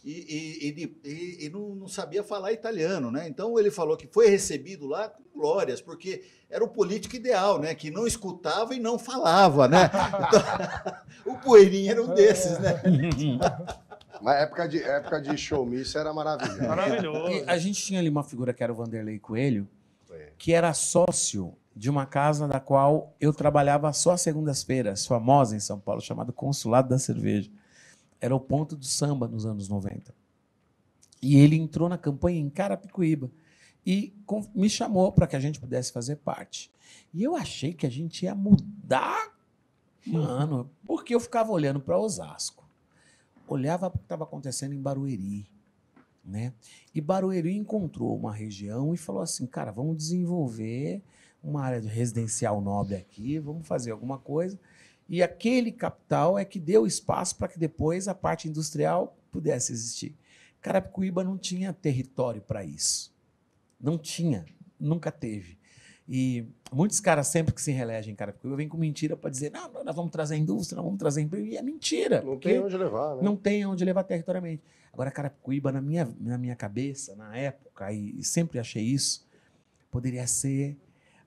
e não sabia falar italiano, né? Então ele falou que foi recebido lá com glórias, porque era o político ideal, né? Que não escutava e não falava, né? Então, o Poeirinha era um desses, né? Mas época de showmício era maravilhoso. Maravilhoso. E a gente tinha ali uma figura que era o Vanderlei Coelho, que era sócio de uma casa da qual eu trabalhava só às segundas-feiras, famosa em São Paulo, chamada Consulado da Cerveja. Era o ponto do samba nos anos 90. E ele entrou na campanha em Carapicuíba e me chamou para que a gente pudesse fazer parte. E eu achei que a gente ia mudar, mano, porque eu ficava olhando para Osasco. Olhava para o que estava acontecendo em Barueri, né? E Barueri encontrou uma região e falou assim, cara, vamos desenvolver uma área de residencial nobre aqui, vamos fazer alguma coisa. E aquele capital é que deu espaço para que depois a parte industrial pudesse existir. Carapicuíba não tinha território para isso. Não tinha, nunca teve. E muitos caras sempre que se reelegem em Carapicuíba vêm com mentira para dizer, não, nós vamos trazer indústria, nós vamos trazer emprego. E é mentira. Não tem onde levar, né? Não tem onde levar territorialmente. Agora, Carapicuíba, na minha cabeça, na época, e sempre achei isso, poderia ser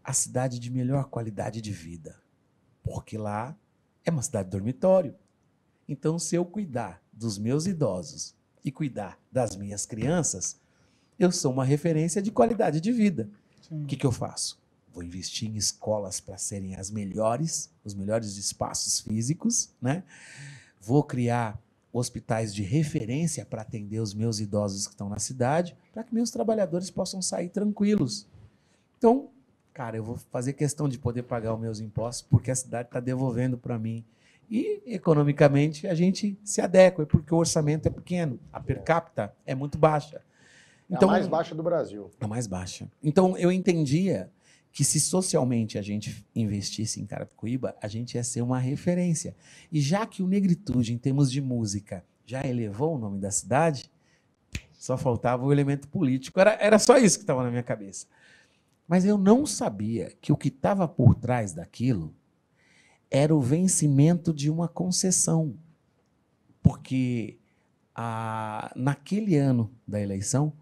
a cidade de melhor qualidade de vida. Porque lá é uma cidade dormitório. Então, se eu cuidar dos meus idosos e cuidar das minhas crianças, eu sou uma referência de qualidade de vida. O que eu faço? Vou investir em escolas para serem as melhores, os melhores espaços físicos, né? Vou criar hospitais de referência para atender os meus idosos que estão na cidade, para que meus trabalhadores possam sair tranquilos. Então, cara, eu vou fazer questão de poder pagar os meus impostos, porque a cidade está devolvendo para mim E, economicamente, a gente se adequa, porque o orçamento é pequeno, a per capita é muito baixa. É a mais baixa do Brasil. A mais baixa. Então, eu entendia que se socialmente a gente investisse em Carapicuíba, a gente ia ser uma referência. E já que o Negritude, em termos de música, já elevou o nome da cidade, só faltava o elemento político. Era só isso que estava na minha cabeça. Mas eu não sabia que o que estava por trás daquilo era o vencimento de uma concessão. Porque naquele ano da eleição,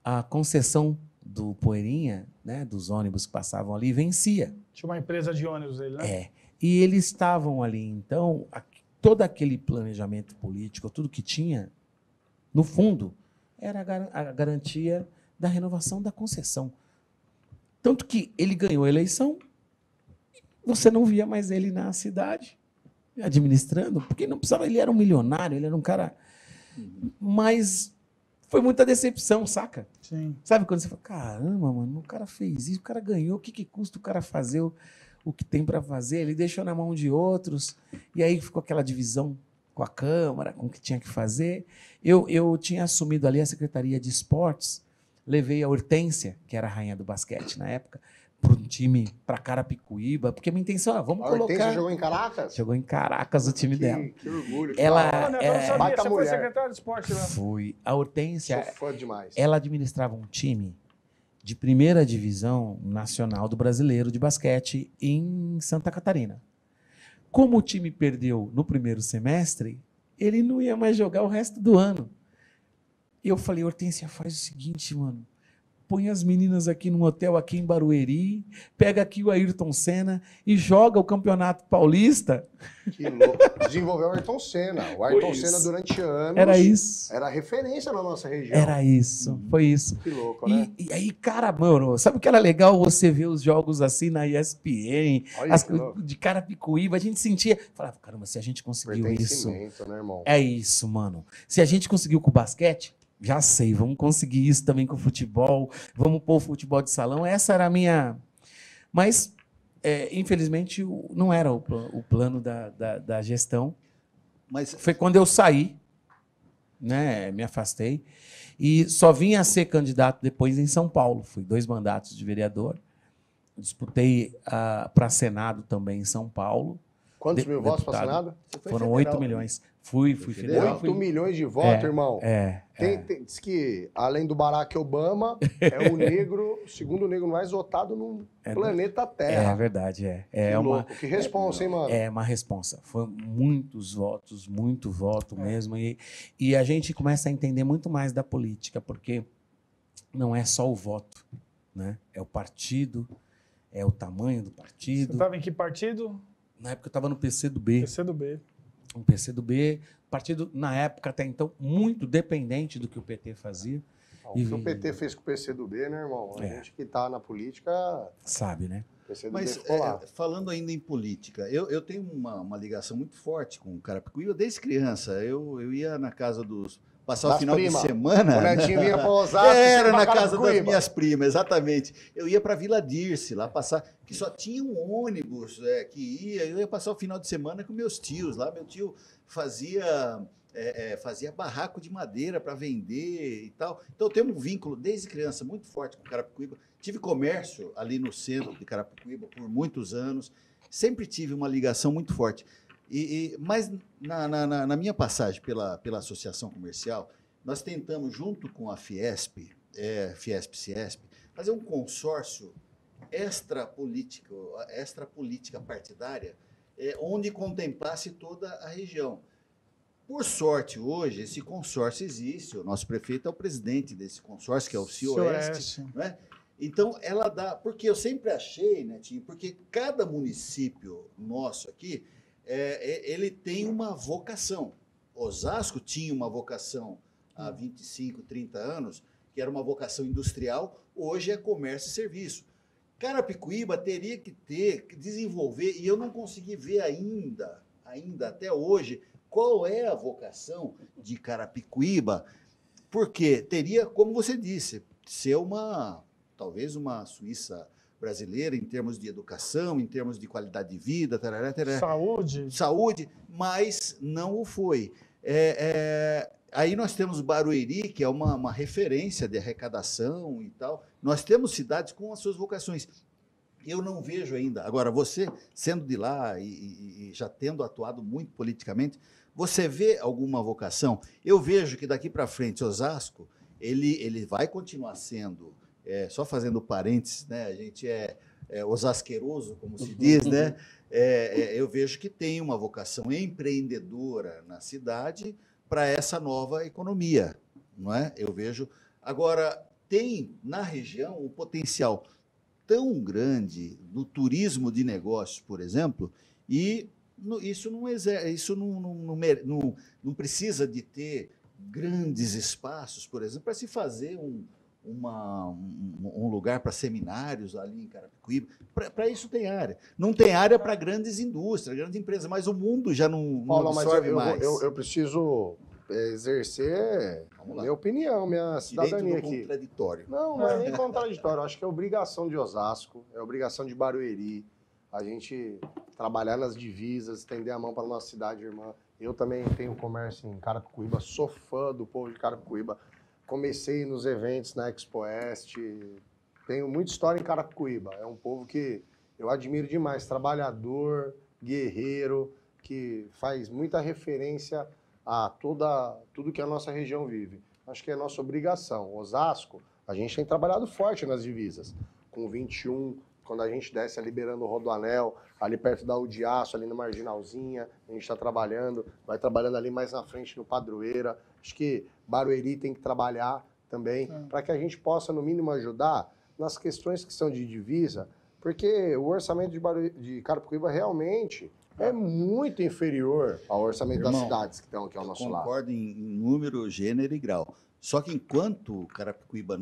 a concessão do Poeirinha, né, dos ônibus que passavam ali, vencia. Tinha uma empresa de ônibus aí, né? É. E eles estavam ali, então, todo aquele planejamento político, tudo que tinha, no fundo, era a garantia da renovação da concessão. Tanto que ele ganhou a eleição, você não via mais ele na cidade, administrando, porque não precisava, ele era um milionário, ele era um cara... Mas foi muita decepção, saca? Sim. Sabe quando você fala, caramba, mano, o cara fez isso, o cara ganhou, o que custa o cara fazer o que tem para fazer? Ele deixou na mão de outros, e aí ficou aquela divisão com a Câmara, com o que tinha que fazer. Eu tinha assumido ali a Secretaria de Esportes, levei a Hortência, que era a rainha do basquete na época, para um time, para Carapicuíba, porque a minha intenção era, vamos colocar... A Hortência jogou em Caracas? Jogou em Caracas o time dela. Que orgulho. Que Ela, Olha, eu não sabia, você foi mulher. secretário de esporte lá. Fui. A Hortência, Sou fã demais. ela administrava um time de primeira divisão nacional do brasileiro de basquete em Santa Catarina. Como o time perdeu no primeiro semestre, ele não ia mais jogar o resto do ano. E eu falei, Hortência, faz o seguinte, mano, põe as meninas aqui num hotel aqui em Barueri, pega aqui o Ayrton Senna e joga o Campeonato Paulista. Que louco. Desenvolveu o Ayrton Senna. O Ayrton Senna, durante anos, era isso. Era referência na nossa região. Era isso, foi isso. Que louco, né? E aí, cara, mano, sabe o que era legal você ver os jogos assim na ESPN, Olha que louco. de Carapicuíba, a gente sentia, falava, caramba, se a gente conseguiu isso, Pertencimento, né, irmão? é isso, mano. Se a gente conseguiu com o basquete, já sei, vamos conseguir isso também com o futebol, vamos pôr o futebol de salão, essa era a minha... Mas, infelizmente, não era o plano da gestão. Mas Foi quando eu saí, né, me afastei, e só vim a ser candidato depois em São Paulo. Fui 2 mandatos de vereador, disputei para Senado também em São Paulo. Quantos mil votos para Senado? Foram federal, 8 né? milhões. Fui federal. 8 milhões de votos, irmão. Diz que, além do Barack Obama, é o negro, o segundo negro mais votado no planeta Terra. É verdade, Que louco. Que responsa, hein, mano? É uma responsa. Foi muitos votos, muito voto mesmo. E a gente começa a entender muito mais da política, porque não é só o voto, né? É o partido, é o tamanho do Você partido. estava em que partido? Na época eu estava no PCdoB. PCdoB. Um PCdoB, partido, na época, até então, muito dependente do que o PT fazia. O que o PT fez com o PCdoB, né, irmão? A gente que tá na política, Sabe, né? o PCdoB Mas, ficou lá. falando ainda em política, eu tenho uma ligação muito forte com o Carapicuíba. Desde criança, eu ia na casa dos... Passar Das o final prima. de semana... O Netinho vinha pra Osasco, Era você ia na pra casa das Carapicuíba. minhas primas, exatamente. Eu ia para Vila Dirce, lá passar... Que só tinha um ônibus que ia... Eu ia passar o final de semana com meus tios lá. Meu tio fazia barraco de madeira para vender e tal. Então eu tenho um vínculo desde criança muito forte com Carapicuíba. Tive comércio ali no centro de Carapicuíba por muitos anos. Sempre tive uma ligação muito forte. Mas na minha passagem pela Associação Comercial, nós tentamos, junto com a Fiesp, Fiesp-Ciesp, fazer um consórcio extrapolítica partidária, onde contemplasse toda a região. Por sorte, hoje, esse consórcio existe. O nosso prefeito é o presidente desse consórcio, que é o CIOeste. Né? Então, ela dá... Porque eu sempre achei, Netinho, porque cada município nosso aqui, ele tem uma vocação. Osasco tinha uma vocação há 25, 30 anos, que era uma vocação industrial, hoje é comércio e serviço. Carapicuíba teria que desenvolver, e eu não consegui ver ainda até hoje, qual é a vocação de Carapicuíba, porque teria, como você disse, ser talvez uma Suíça brasileira em termos de educação, em termos de qualidade de vida, tarará, tarará, Saúde, mas não o foi. Aí nós temos Barueri, que é uma referência de arrecadação e tal. Nós temos cidades com as suas vocações. Eu não vejo ainda. Agora, você, sendo de lá e já tendo atuado muito politicamente, você vê alguma vocação? Eu vejo que daqui para frente, Osasco, ele vai continuar sendo, só fazendo parênteses, né? A gente é osasqueiroso, como se diz, né? Eu vejo que tem uma vocação empreendedora na cidade para essa nova economia, não é? Eu vejo. Agora, tem na região um potencial tão grande no turismo de negócios, por exemplo, e isso não precisa de ter grandes espaços, por exemplo, para se fazer um lugar para seminários ali em Carapicuíba. Para isso tem área. Não tem área para grandes indústrias, grandes empresas, mas o mundo já não absorve mais. Eu preciso exercer minha opinião, minha cidadania aqui. Contraditório. Não é nem contraditório. Eu acho que é obrigação de Osasco, é obrigação de Barueri, a gente trabalhar nas divisas, estender a mão para a nossa cidade, irmã. Eu também tenho comércio em Carapicuíba, sou fã do povo de Carapicuíba. Comecei nos eventos na Expo Oeste, tenho muita história em Carapicuíba. É um povo que eu admiro demais, trabalhador, guerreiro, que faz muita referência a tudo que a nossa região vive. Acho que é nossa obrigação. Osasco, a gente tem trabalhado forte nas divisas. Com 21, quando a gente desce ali beirando o Rodoanel, ali perto da Udiaço, ali na Marginalzinha, a gente está trabalhando, vai trabalhando ali mais na frente no Padroeira. Acho que Barueri tem que trabalhar também, para que a gente possa, no mínimo, ajudar nas questões que são de divisa, porque o orçamento de Carapicuíba realmente é muito inferior ao orçamento das cidades que estão aqui ao nosso lado. Concordo em número, gênero e grau. Só que enquanto Carapicuíba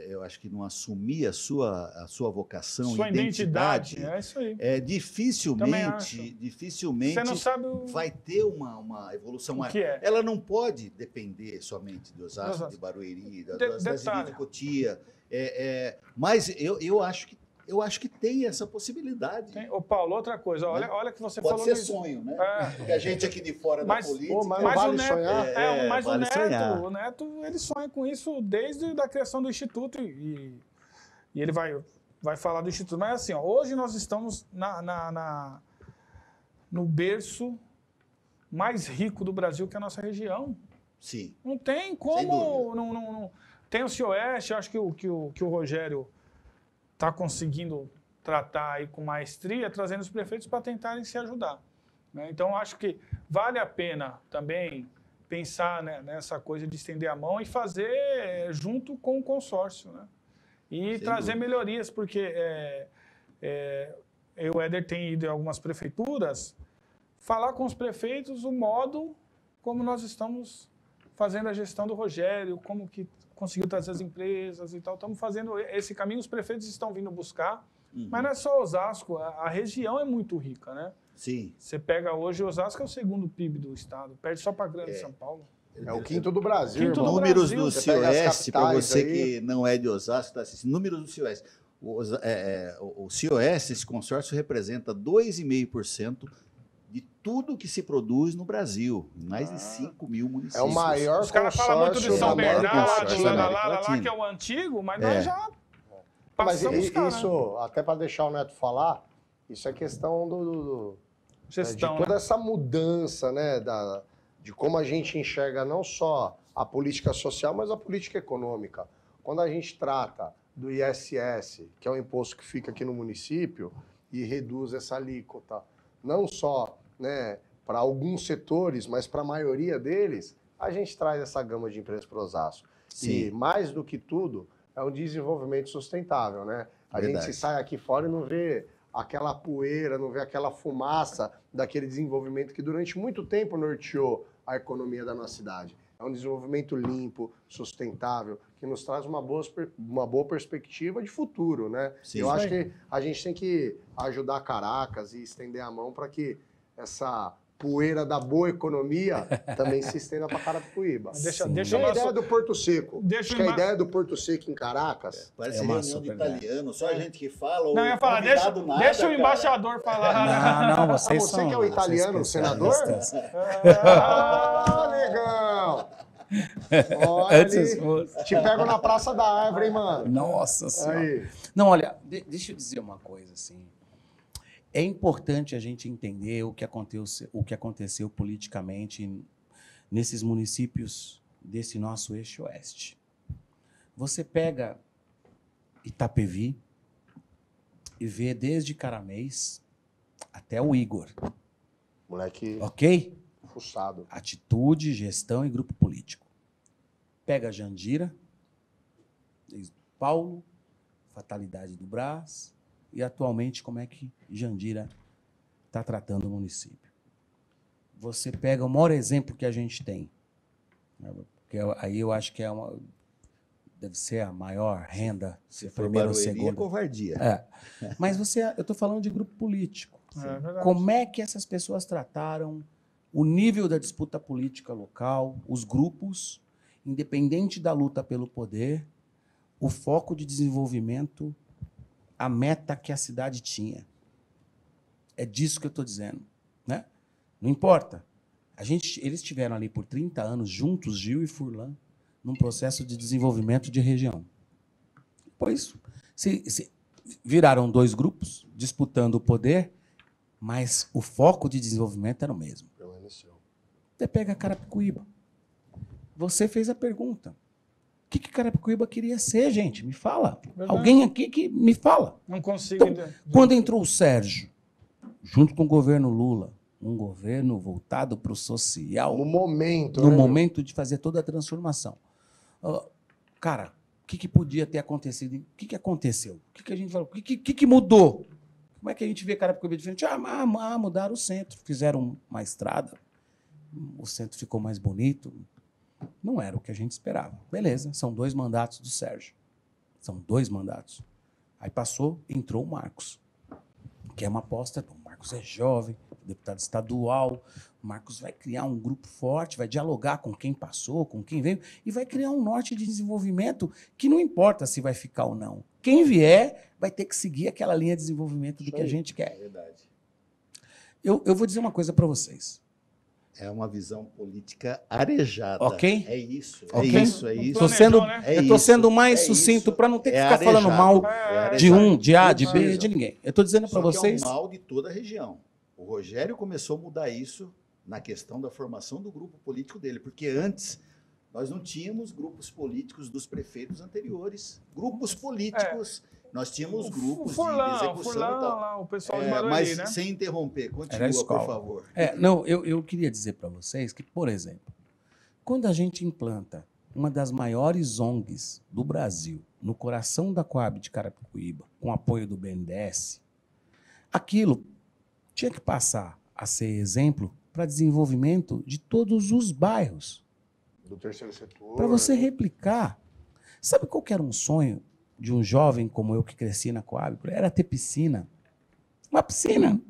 eu acho que não assumir a sua vocação, sua identidade, é isso aí. Dificilmente você não sabe vai ter uma evolução maior. Que é? Ela não pode depender somente de Osasco, de Barueri, das divisas de Cotia. Mas eu acho que tem essa possibilidade. Ô, Paulo, outra coisa, olha que você falou. Pode ser sonho, né? Porque a gente aqui de fora da política... Mas vale sonhar. Mas o Neto, ele sonha com isso desde a criação do Instituto e ele vai falar do Instituto. Mas assim, hoje nós estamos no berço mais rico do Brasil, que é a nossa região. Sim. Não tem como... Não, tem o Cioeste, acho que o Rogério está conseguindo tratar aí com maestria, trazendo os prefeitos para tentarem se ajudar, né? Então, acho que vale a pena também pensar, né, nessa coisa de estender a mão e fazer junto com o consórcio, né? E trazer melhorias, porque eu e o Éder tem ido em algumas prefeituras falar com os prefeitos o modo como nós estamos fazendo a gestão do Rogério, como que conseguiu trazer as empresas e tal. Estamos fazendo esse caminho, os prefeitos estão vindo buscar, mas não é só Osasco, a região é muito rica, né? Sim. Você pega hoje, Osasco é o segundo PIB do estado, perde só para Grande São Paulo. É o quinto do Brasil. Números do Cioeste, para você que não é de Osasco, está assistindo, números do Cioeste. O Cioeste, esse consórcio, representa 2,5% de tudo que se produz no Brasil, mais de 5 mil municípios. É o maior consórcio. Os caras falam muito de São Bernardo, lá que é o antigo, mas nós já passamos, mas isso, até para deixar o Neto falar, isso é questão gestão, de toda essa mudança, né, de como a gente enxerga não só a política social, mas a política econômica. Quando a gente trata do ISS, que é o imposto que fica aqui no município, e reduz essa alíquota, não só, né, para alguns setores, mas para a maioria deles, a gente traz essa gama de empresas para Osasco. Sim. E, mais do que tudo, é um desenvolvimento sustentável, né? A gente sai aqui fora e não vê aquela poeira, não vê aquela fumaça daquele desenvolvimento que durante muito tempo norteou a economia da nossa cidade. É um desenvolvimento limpo, sustentável, que nos traz uma boa perspectiva de futuro, né? Sim, eu acho que a gente tem que ajudar Caracas e estender a mão para que essa poeira da boa economia também se estenda para Carapicuíba. Deixa E a ideia do Porto Seco? Acho que a ideia do Porto Seco em Caracas... Parece uma reunião de super italiano, só a gente que fala. Não, eu ia falar, deixa o embaixador falar. Não, vocês Você são... que é o italiano, o senador? especialistas. Ah, legal! Olha ali, te pego na Praça da Árvore, hein, mano? Nossa Senhora. Aí. Não, olha, deixa eu dizer uma coisa, assim. É importante a gente entender o que aconteceu politicamente nesses municípios desse nosso eixo oeste. Você pega Itapevi e vê desde Caramês até o Igor. Moleque Ok? fuçado. Atitude, gestão e grupo político. Pega Jandira, desde Paulo, fatalidade do Brás, e atualmente como é que Jandira está tratando o município. Você pega o maior exemplo que a gente tem, né, porque aí eu acho que deve ser a maior renda, Se for primeira ou Barueri, é segunda. covardia. Mas eu estou falando de grupo político. É verdade. Como é que essas pessoas trataram o nível da disputa política local, os grupos, independente da luta pelo poder, o foco de desenvolvimento, a meta que a cidade tinha. É disso que eu estou dizendo, né? Não importa. Eles estiveram ali por 30 anos juntos, Gil e Furlan, num processo de desenvolvimento de região. Depois, se viraram dois grupos disputando o poder, mas o foco de desenvolvimento era o mesmo. Permaneceu. Você pega Carapicuíba. Você fez a pergunta. O que Carapicuíba queria ser, gente? Me fala. Verdade. Alguém aqui que me fala. Não consigo Então, quando entrou o Sérgio, junto com o governo Lula, um governo voltado para o social, No momento, no né, momento de fazer toda a transformação. Cara, o que podia ter acontecido? O que aconteceu? O que a gente falou? O que mudou? Como é que a gente vê Carapicuíba diferente? Mudaram o centro, fizeram uma estrada, o centro ficou mais bonito. Não era o que a gente esperava. Beleza, são 2 mandatos do Sérgio. São 2 mandatos. Aí passou, entrou o Marcos, que é uma aposta. O Marcos é jovem, deputado estadual. O Marcos vai criar um grupo forte, vai dialogar com quem passou, com quem veio, e vai criar um norte de desenvolvimento que não importa se vai ficar ou não. Quem vier vai ter que seguir aquela linha de desenvolvimento do que a gente quer. É verdade. Eu vou dizer uma coisa para vocês. É uma visão política arejada. Ok? É isso. É Ok? isso, é isso. Planejou, né? É Eu estou isso, sendo mais é sucinto isso. para não ter que É ficar falando arejado. mal É de arejado. um, de A, de Não B, precisa. de ninguém. Eu estou dizendo para Só que vocês. é um mal de toda a região. O Rogério começou a mudar isso na questão da formação do grupo político dele, porque antes nós não tínhamos grupos políticos dos prefeitos anteriores. Grupos políticos, nós tínhamos grupos de execução e tal. Lá, o pessoal de Barueri, Mas né? sem interromper, Era a continua, escola. por favor. Não, eu queria dizer para vocês que, por exemplo, quando a gente implanta uma das maiores ONGs do Brasil no coração da Coab de Carapicuíba, com apoio do BNDES, aquilo tinha que passar a ser exemplo para desenvolvimento de todos os bairros. Do terceiro setor. Para você replicar. Sabe qual que era um sonho de um jovem como eu que cresci na Coab? Era ter piscina. Uma piscina.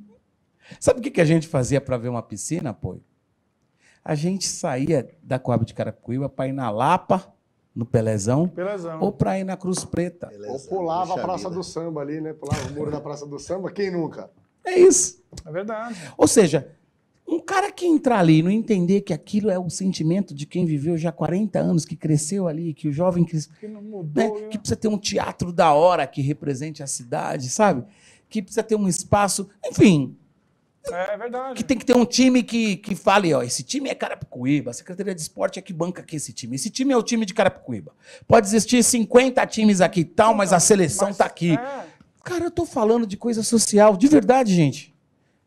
Sabe o que a gente fazia para ver uma piscina, pô? A gente saía da Coab de Carapicuíba para ir na Lapa, no Pelezão, Pelezão. ou para ir na Cruz Preta. Ou pulava a Puxa Praça vida. do Samba ali, né? Pulava o muro da Praça do Samba. Quem nunca? É isso. É verdade. Ou seja, um cara que entrar ali e não entender que aquilo é o sentimento de quem viveu já 40 anos, que cresceu ali, que o jovem cresceu, Que não mudou. né? Que precisa ter um teatro da hora que represente a cidade, sabe? Que precisa ter um espaço, enfim, É verdade. que tem que ter um time que fale, ó, esse time é Carapicuíba, a Secretaria de Esporte é que banca aqui esse time é o time de Carapicuíba. Pode existir 50 times aqui e tal, mas a seleção Mas, tá aqui. é, Cara, eu tô falando de coisa social, de verdade, gente.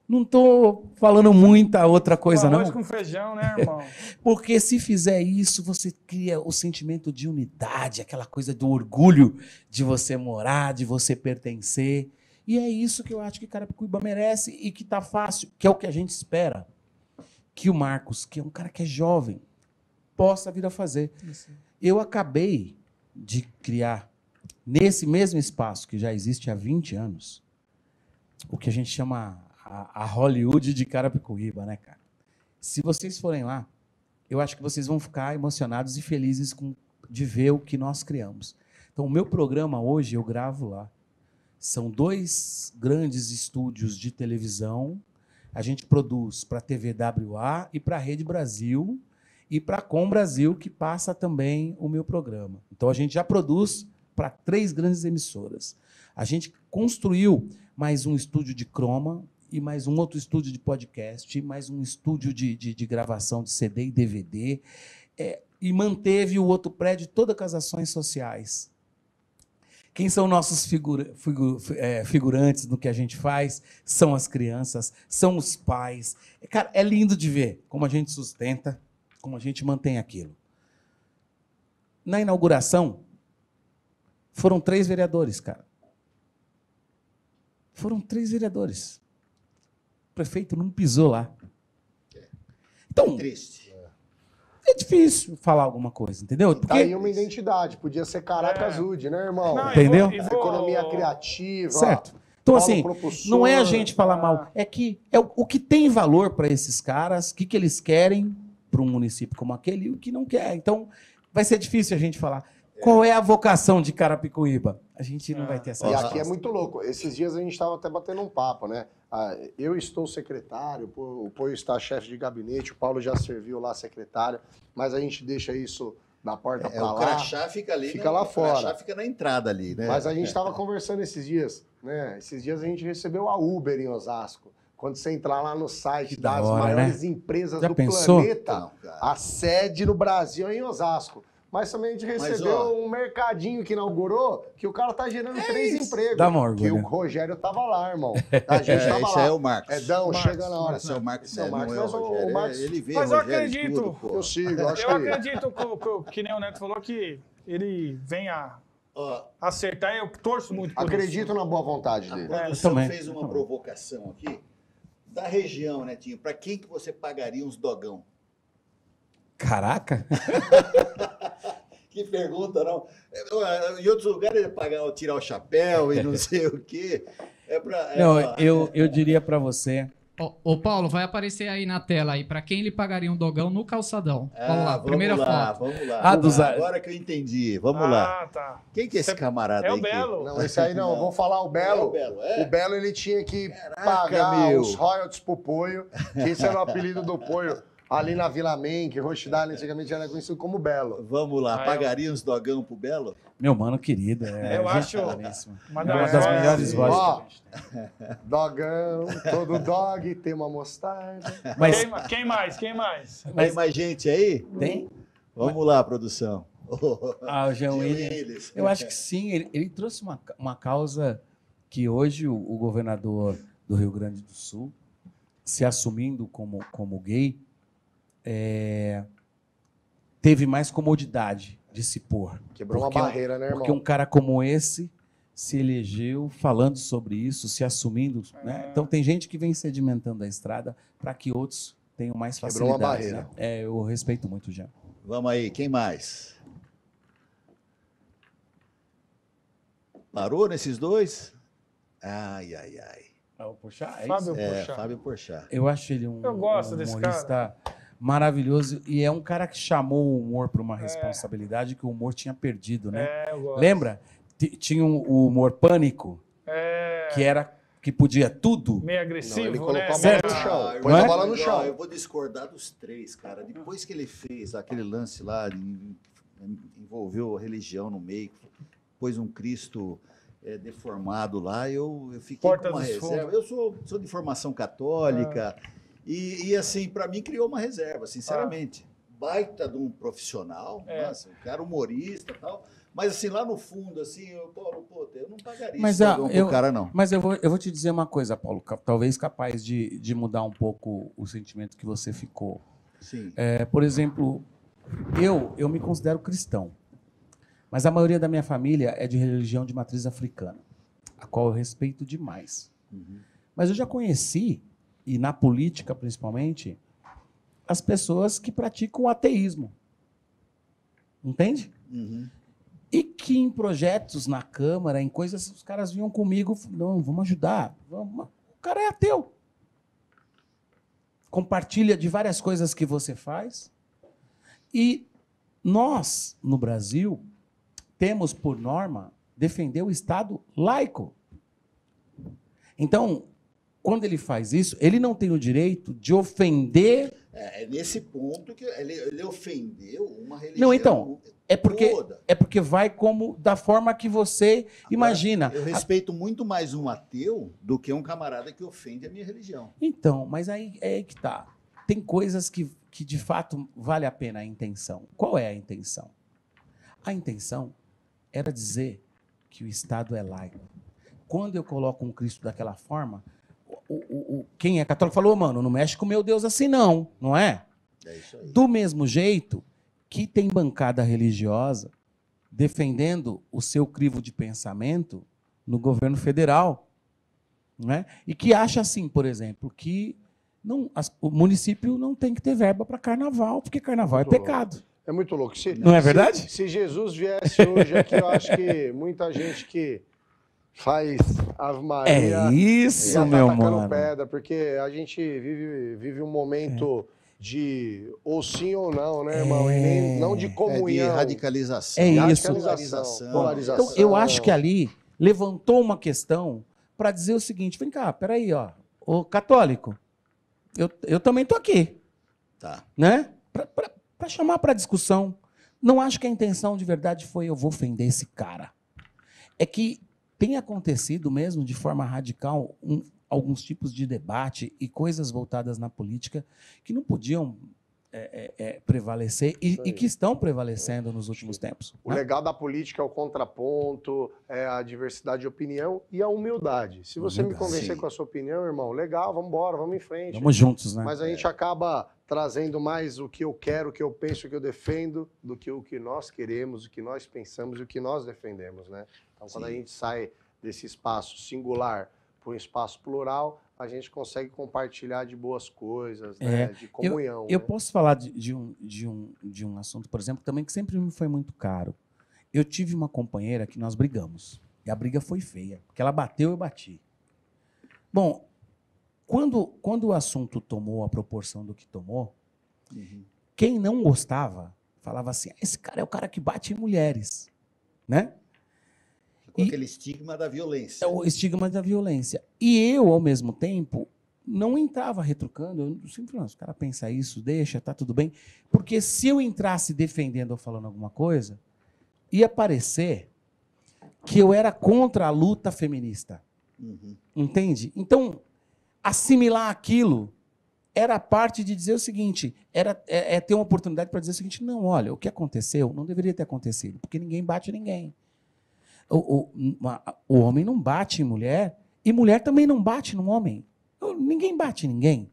Não tô falando muita outra coisa, com arroz não. com feijão, né, irmão? Porque se fizer isso, você cria o sentimento de unidade, aquela coisa do orgulho de você morar, de você pertencer. E é isso que eu acho que Carapicuíba merece e que tá fácil, que é o que a gente espera. Que o Marcos, que é um cara que é jovem, possa vir a fazer. Eu acabei de criar, nesse mesmo espaço que já existe há 20 anos, o que a gente chama a Hollywood de Carapicuíba, né, cara? Se vocês forem lá, eu acho que vocês vão ficar emocionados e felizes de ver o que nós criamos. Então, o meu programa hoje eu gravo lá. São 2 grandes estúdios de televisão. A gente produz para a TV WA e para a Rede Brasil e para a Com Brasil, que passa também o meu programa. Então, a gente já produz para 3 grandes emissoras. A gente construiu mais um estúdio de croma e mais um outro estúdio de podcast, mais um estúdio de gravação de CD e DVD, e manteve o outro prédio todas as ações sociais. Quem são nossos figurantes no que a gente faz? São as crianças, são os pais. Cara, é lindo de ver como a gente sustenta, como a gente mantém aquilo. Na inauguração, foram 3 vereadores, cara. Foram 3 vereadores. O prefeito não pisou lá. Então, Triste. é difícil falar alguma coisa, entendeu? Tá aí uma identidade, podia ser Caracazude, né, irmão? Não, Entendeu? Economia criativa. Certo. Então, Paulo assim, Propulsor. não é a gente falar mal, é que é o que tem valor para esses caras, o que eles querem para um município como aquele e o que não quer. Então, vai ser difícil a gente falar. Qual é a vocação de Carapicuíba? A gente não vai ter essa E resposta. aqui é muito louco. Esses dias a gente estava até batendo um papo, né? Eu estou secretário, o Poio está chefe de gabinete, o Paulo já serviu lá secretário, mas a gente deixa isso da porta para O lá. crachá fica ali. Fica lá fora. O crachá fica na entrada ali, né? Mas a gente estava conversando esses dias, né? Esses dias a gente recebeu a Uber em Osasco. Quando você entrar lá no site Que das da hora, maiores né? empresas Já do pensou? planeta, Não, cara. a sede no Brasil é em Osasco. Mas também a gente recebeu um mercadinho que inaugurou, que o cara tá gerando 3 empregos. Dá uma orgulho. Que o Rogério tava lá, irmão. A gente tava Esse lá. é o Marcos. Edão, Marcos, chega na hora. Esse é o Marcos, Esse é o Marcos. não é Mas o Rogério. o Marcos... Ele vê Mas eu Rogério em acredito. tudo, pô. Eu sigo, acho Eu que... acredito que nem o Neto falou, que ele venha Ó, acertar. Eu torço muito por Acredito isso. na boa vontade a dele. produção também. fez uma provocação aqui. Da região, Netinho, para quem que você pagaria uns dogão? Caraca! Que pergunta, não? Em outros lugares ele pagar, tirar o chapéu e não sei o quê. Não, eu diria para você... Ô, Paulo, vai aparecer aí na tela aí para quem ele pagaria um dogão no calçadão. Vamos lá, primeira foto. Vamos lá. Ah, Agora que eu entendi. Vamos lá. Ah, tá. Quem que é esse camarada É aí? o Belo. Não, esse aí não. Eu vou falar o Belo. É o Belo, é? O Belo, ele tinha que Caraca, pagar meu. os royalties pro Poio, que esse era o apelido do Poio. Ali na Vila Men, que Rochdale antigamente era conhecido como Belo. Vamos lá. Ah, Pagaria uns dogão pro Belo? Meu mano querido. Eu acho Uma uma das das melhores sim. vozes. Ó, dogão, todo dog tem uma mostarda. Mas Quem mais? Quem mais? Tem mais gente aí? tem? Vamos lá, produção. Ah, o Jean Willis. Willis. Eu acho que sim. Ele trouxe uma causa que hoje o governador do Rio Grande do Sul, se assumindo como gay, teve mais comodidade de se pôr. Quebrou Porque uma barreira, né, irmão? Porque um cara como esse se elegeu falando sobre isso, se assumindo. Né? Então tem gente que vem sedimentando a estrada para que outros tenham mais Quebrou uma facilidade. barreira. Né? Eu respeito muito o Jean. Vamos aí, quem mais? Parou nesses dois? Ai, ai, ai. Fábio É, Porchat. Fábio Porchat. Eu acho ele Eu gosto desse humorista maravilhoso e é um cara que chamou o humor para uma responsabilidade que o humor tinha perdido, né? Eu gosto. Lembra? Tinha o humor pânico, que podia tudo. Meio Não, agressivo, ele colocou né? a bola Certo. no chão. eu Põe Não a é? bola no chão. Eu vou discordar dos 3, cara. Depois que ele fez aquele lance lá, envolveu a religião no meio, pôs um Cristo deformado lá, eu fiquei Porta com uma dos reserva. Eu sou de formação católica e assim, para mim criou uma reserva, sinceramente. Baita de um profissional, nossa, um cara humorista e tal. Mas assim, lá no fundo, assim, eu não pagaria Mas, isso pro cara, não. Mas eu vou te dizer uma coisa, Paulo, talvez capaz de mudar um pouco o sentimento que você ficou. Sim. Por exemplo, eu me considero cristão, mas a maioria da minha família é de religião de matriz africana, a qual eu respeito demais. Uhum. Mas eu já conheci, e na política principalmente, as pessoas que praticam o ateísmo. Entende? Uhum. E que em projetos na Câmara, em coisas, os caras vinham comigo, não, vamos ajudar. O cara é ateu. compartilha de várias coisas que você faz. E nós, no Brasil, temos por norma defender o Estado laico. Então, quando ele faz isso, ele não tem o direito de ofender... É nesse ponto que ele ofendeu uma religião. Não, então, toda. é porque vai como da forma que você imagina. Eu respeito muito mais um ateu do que um camarada que ofende a minha religião. Então, mas aí é que tá. Tem coisas que de fato vale a pena a intenção. Qual é a intenção? A intenção era dizer que o Estado é laico. Quando eu coloco um Cristo daquela forma, quem é católico falou, mano, não mexe com o meu Deus assim não, não é? É isso aí. Do mesmo jeito que tem bancada religiosa defendendo o seu crivo de pensamento no governo federal, não é? E que acha assim, por exemplo, que o município não tem que ter verba para carnaval, porque carnaval é pecado. É muito louco. Não é verdade? Se Jesus viesse hoje aqui, eu acho que muita gente que faz Ave Maria... É isso, já tá meu tacando mano. pedra, porque a gente vive um momento de ou sim ou não, né, irmão? E nem, não de comunhão. De radicalização. É de isso. Polarização. Então, eu acho que ali levantou uma questão para dizer o seguinte, vem cá, peraí, ó, ô católico, eu também tô aqui, Tá. né? Para chamar para discussão. Não acho que a intenção de verdade foi eu vou ofender esse cara. É que tem acontecido mesmo de forma radical alguns tipos de debate e coisas voltadas na política que não podiam prevalecer e que estão prevalecendo nos últimos tempos. O legal da política é o contraponto, é a diversidade de opinião e a humildade. Se você me convencer Sim. com a sua opinião, irmão, legal, vamos embora, vamos em frente. Vamos juntos, né? Mas a gente acaba trazendo mais o que eu quero, o que eu penso, o que eu defendo, do que o que nós queremos, o que nós pensamos e o que nós defendemos, né? Então, quando a gente sai desse espaço singular para um espaço plural, a gente consegue compartilhar de boas coisas, né? De comunhão. Eu né? posso falar de um assunto, por exemplo, também que sempre me foi muito caro. Eu tive uma companheira que nós brigamos. E a briga foi feia, porque ela bateu e eu bati. Bom, quando o assunto tomou a proporção do que tomou, quem não gostava falava assim, esse cara é o cara que bate em mulheres, né? Com aquele estigma da violência. É o estigma da violência. E eu, ao mesmo tempo, não entrava retrucando. Eu sempre falava, o cara pensa isso, deixa, tá tudo bem. Porque se eu entrasse defendendo ou falando alguma coisa, ia parecer que eu era contra a luta feminista. Entende? Então, assimilar aquilo era parte de dizer o seguinte, é ter uma oportunidade para dizer o seguinte, não, olha, o que aconteceu não deveria ter acontecido, porque ninguém bate ninguém. O homem não bate em mulher e mulher também não bate no homem. Ninguém bate em ninguém.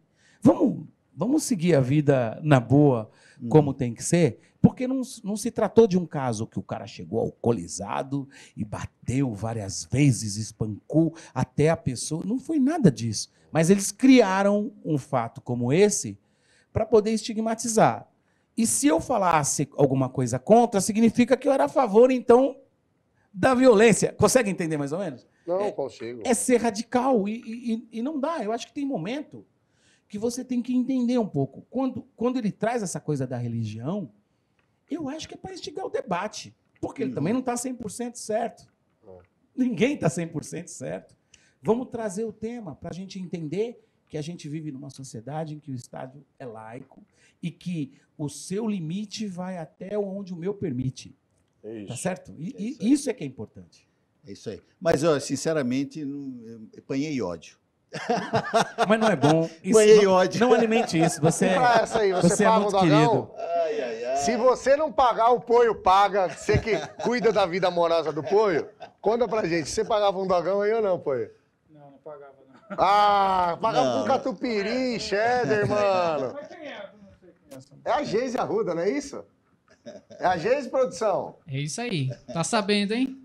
Vamos seguir a vida na boa, como tem que ser, porque não se tratou de um caso que o cara chegou alcoolizado e bateu várias vezes, espancou até a pessoa. Não foi nada disso. Mas eles criaram um fato como esse para poder estigmatizar. E se eu falasse alguma coisa contra, significa que eu era a favor, então, da violência. Consegue entender mais ou menos? Não consigo. É ser radical e não dá. Eu acho que tem momento que você tem que entender um pouco. Quando ele traz essa coisa da religião, eu acho que é para instigar o debate. Porque ele também não está 100% certo. Ninguém está 100% certo. Vamos trazer o tema para a gente entender que a gente vive numa sociedade em que o Estado é laico e que o seu limite vai até onde o meu permite. É isso. Tá certo? E isso é que é importante. É isso aí. Mas, eu, sinceramente, eu apanhei ódio. Mas não é bom. Isso Apanhei ódio. Não alimente isso. Você Pra essa aí, você é paga muito o dogão? querido. Ai, ai, ai. Se você não pagar, o Poio paga. Você que cuida da vida amorosa do Poio, conta pra gente. Você pagava um dogão aí ou não, Poio? Não pagava, não. Ah, pagava com catupiry, cheddar, mano. Mas quem é? Eu não sei quem é essa. É a Geise Arruda, não é isso? É a Geise, produção. É isso aí. Tá sabendo, hein?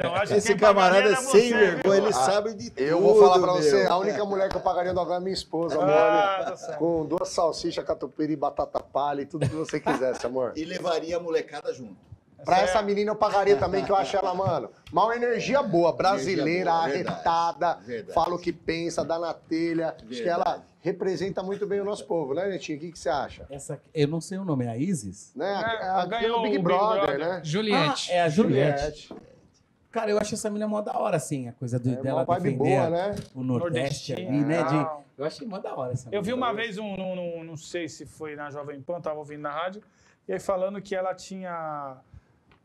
Não, acho que Esse quem camarada pagaria é era sem você, vergonha, viu? ele sabe de tudo. Eu vou falar pra meu. você, a única mulher que eu pagaria no dogão é minha esposa, amor. Tá certo. Com 2 salsichas, catupiry, batata palha e tudo que você quisesse, amor. E levaria a molecada junto. Pra essa menina eu pagaria também, que eu acho ela, mano, uma energia boa, brasileira, Energia boa, arretada, verdade. fala o que pensa, dá na telha. Acho que Verdade. ela representa muito bem o nosso povo, né, Netinho? O que você acha? Eu não sei o nome, é a Isis? Né? Aqui é ganhou o Big o Big Brother, Brother. né? Juliette. É a Juliette. Juliette. Cara, eu acho essa menina mó da hora, assim, a coisa É dela uma vibe defender boa, né? o Nordeste ali, Nordestino, né? tal. Eu achei mó da hora essa Eu vi menina. uma vez, não sei se foi na Jovem Pan, tava ouvindo na rádio, e aí falando que ela tinha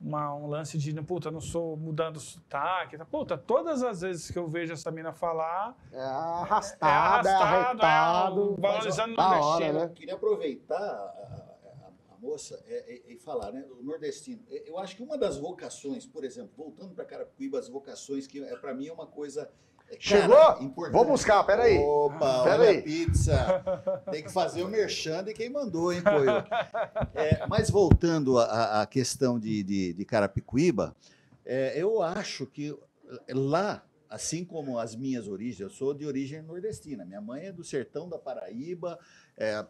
um lance de, puta, não sou mudando sotaque. Puta, todas as vezes que eu vejo essa mina falar, É arrastado, arretado. valorizando o Da hora, nordestino. né? Eu queria aproveitar a moça e falar, né? O nordestino. Eu acho que uma das vocações, por exemplo, voltando para Carapicuíba, as vocações, que para mim é uma coisa. Chegou? Importante. Vou buscar, peraí. Opa, Pera olha aí. a pizza. Tem que fazer o merchan de quem mandou, hein, Poio? Mas voltando à questão de Carapicuíba, eu acho que lá, assim como as minhas origens, eu sou de origem nordestina. Minha mãe é do sertão da Paraíba,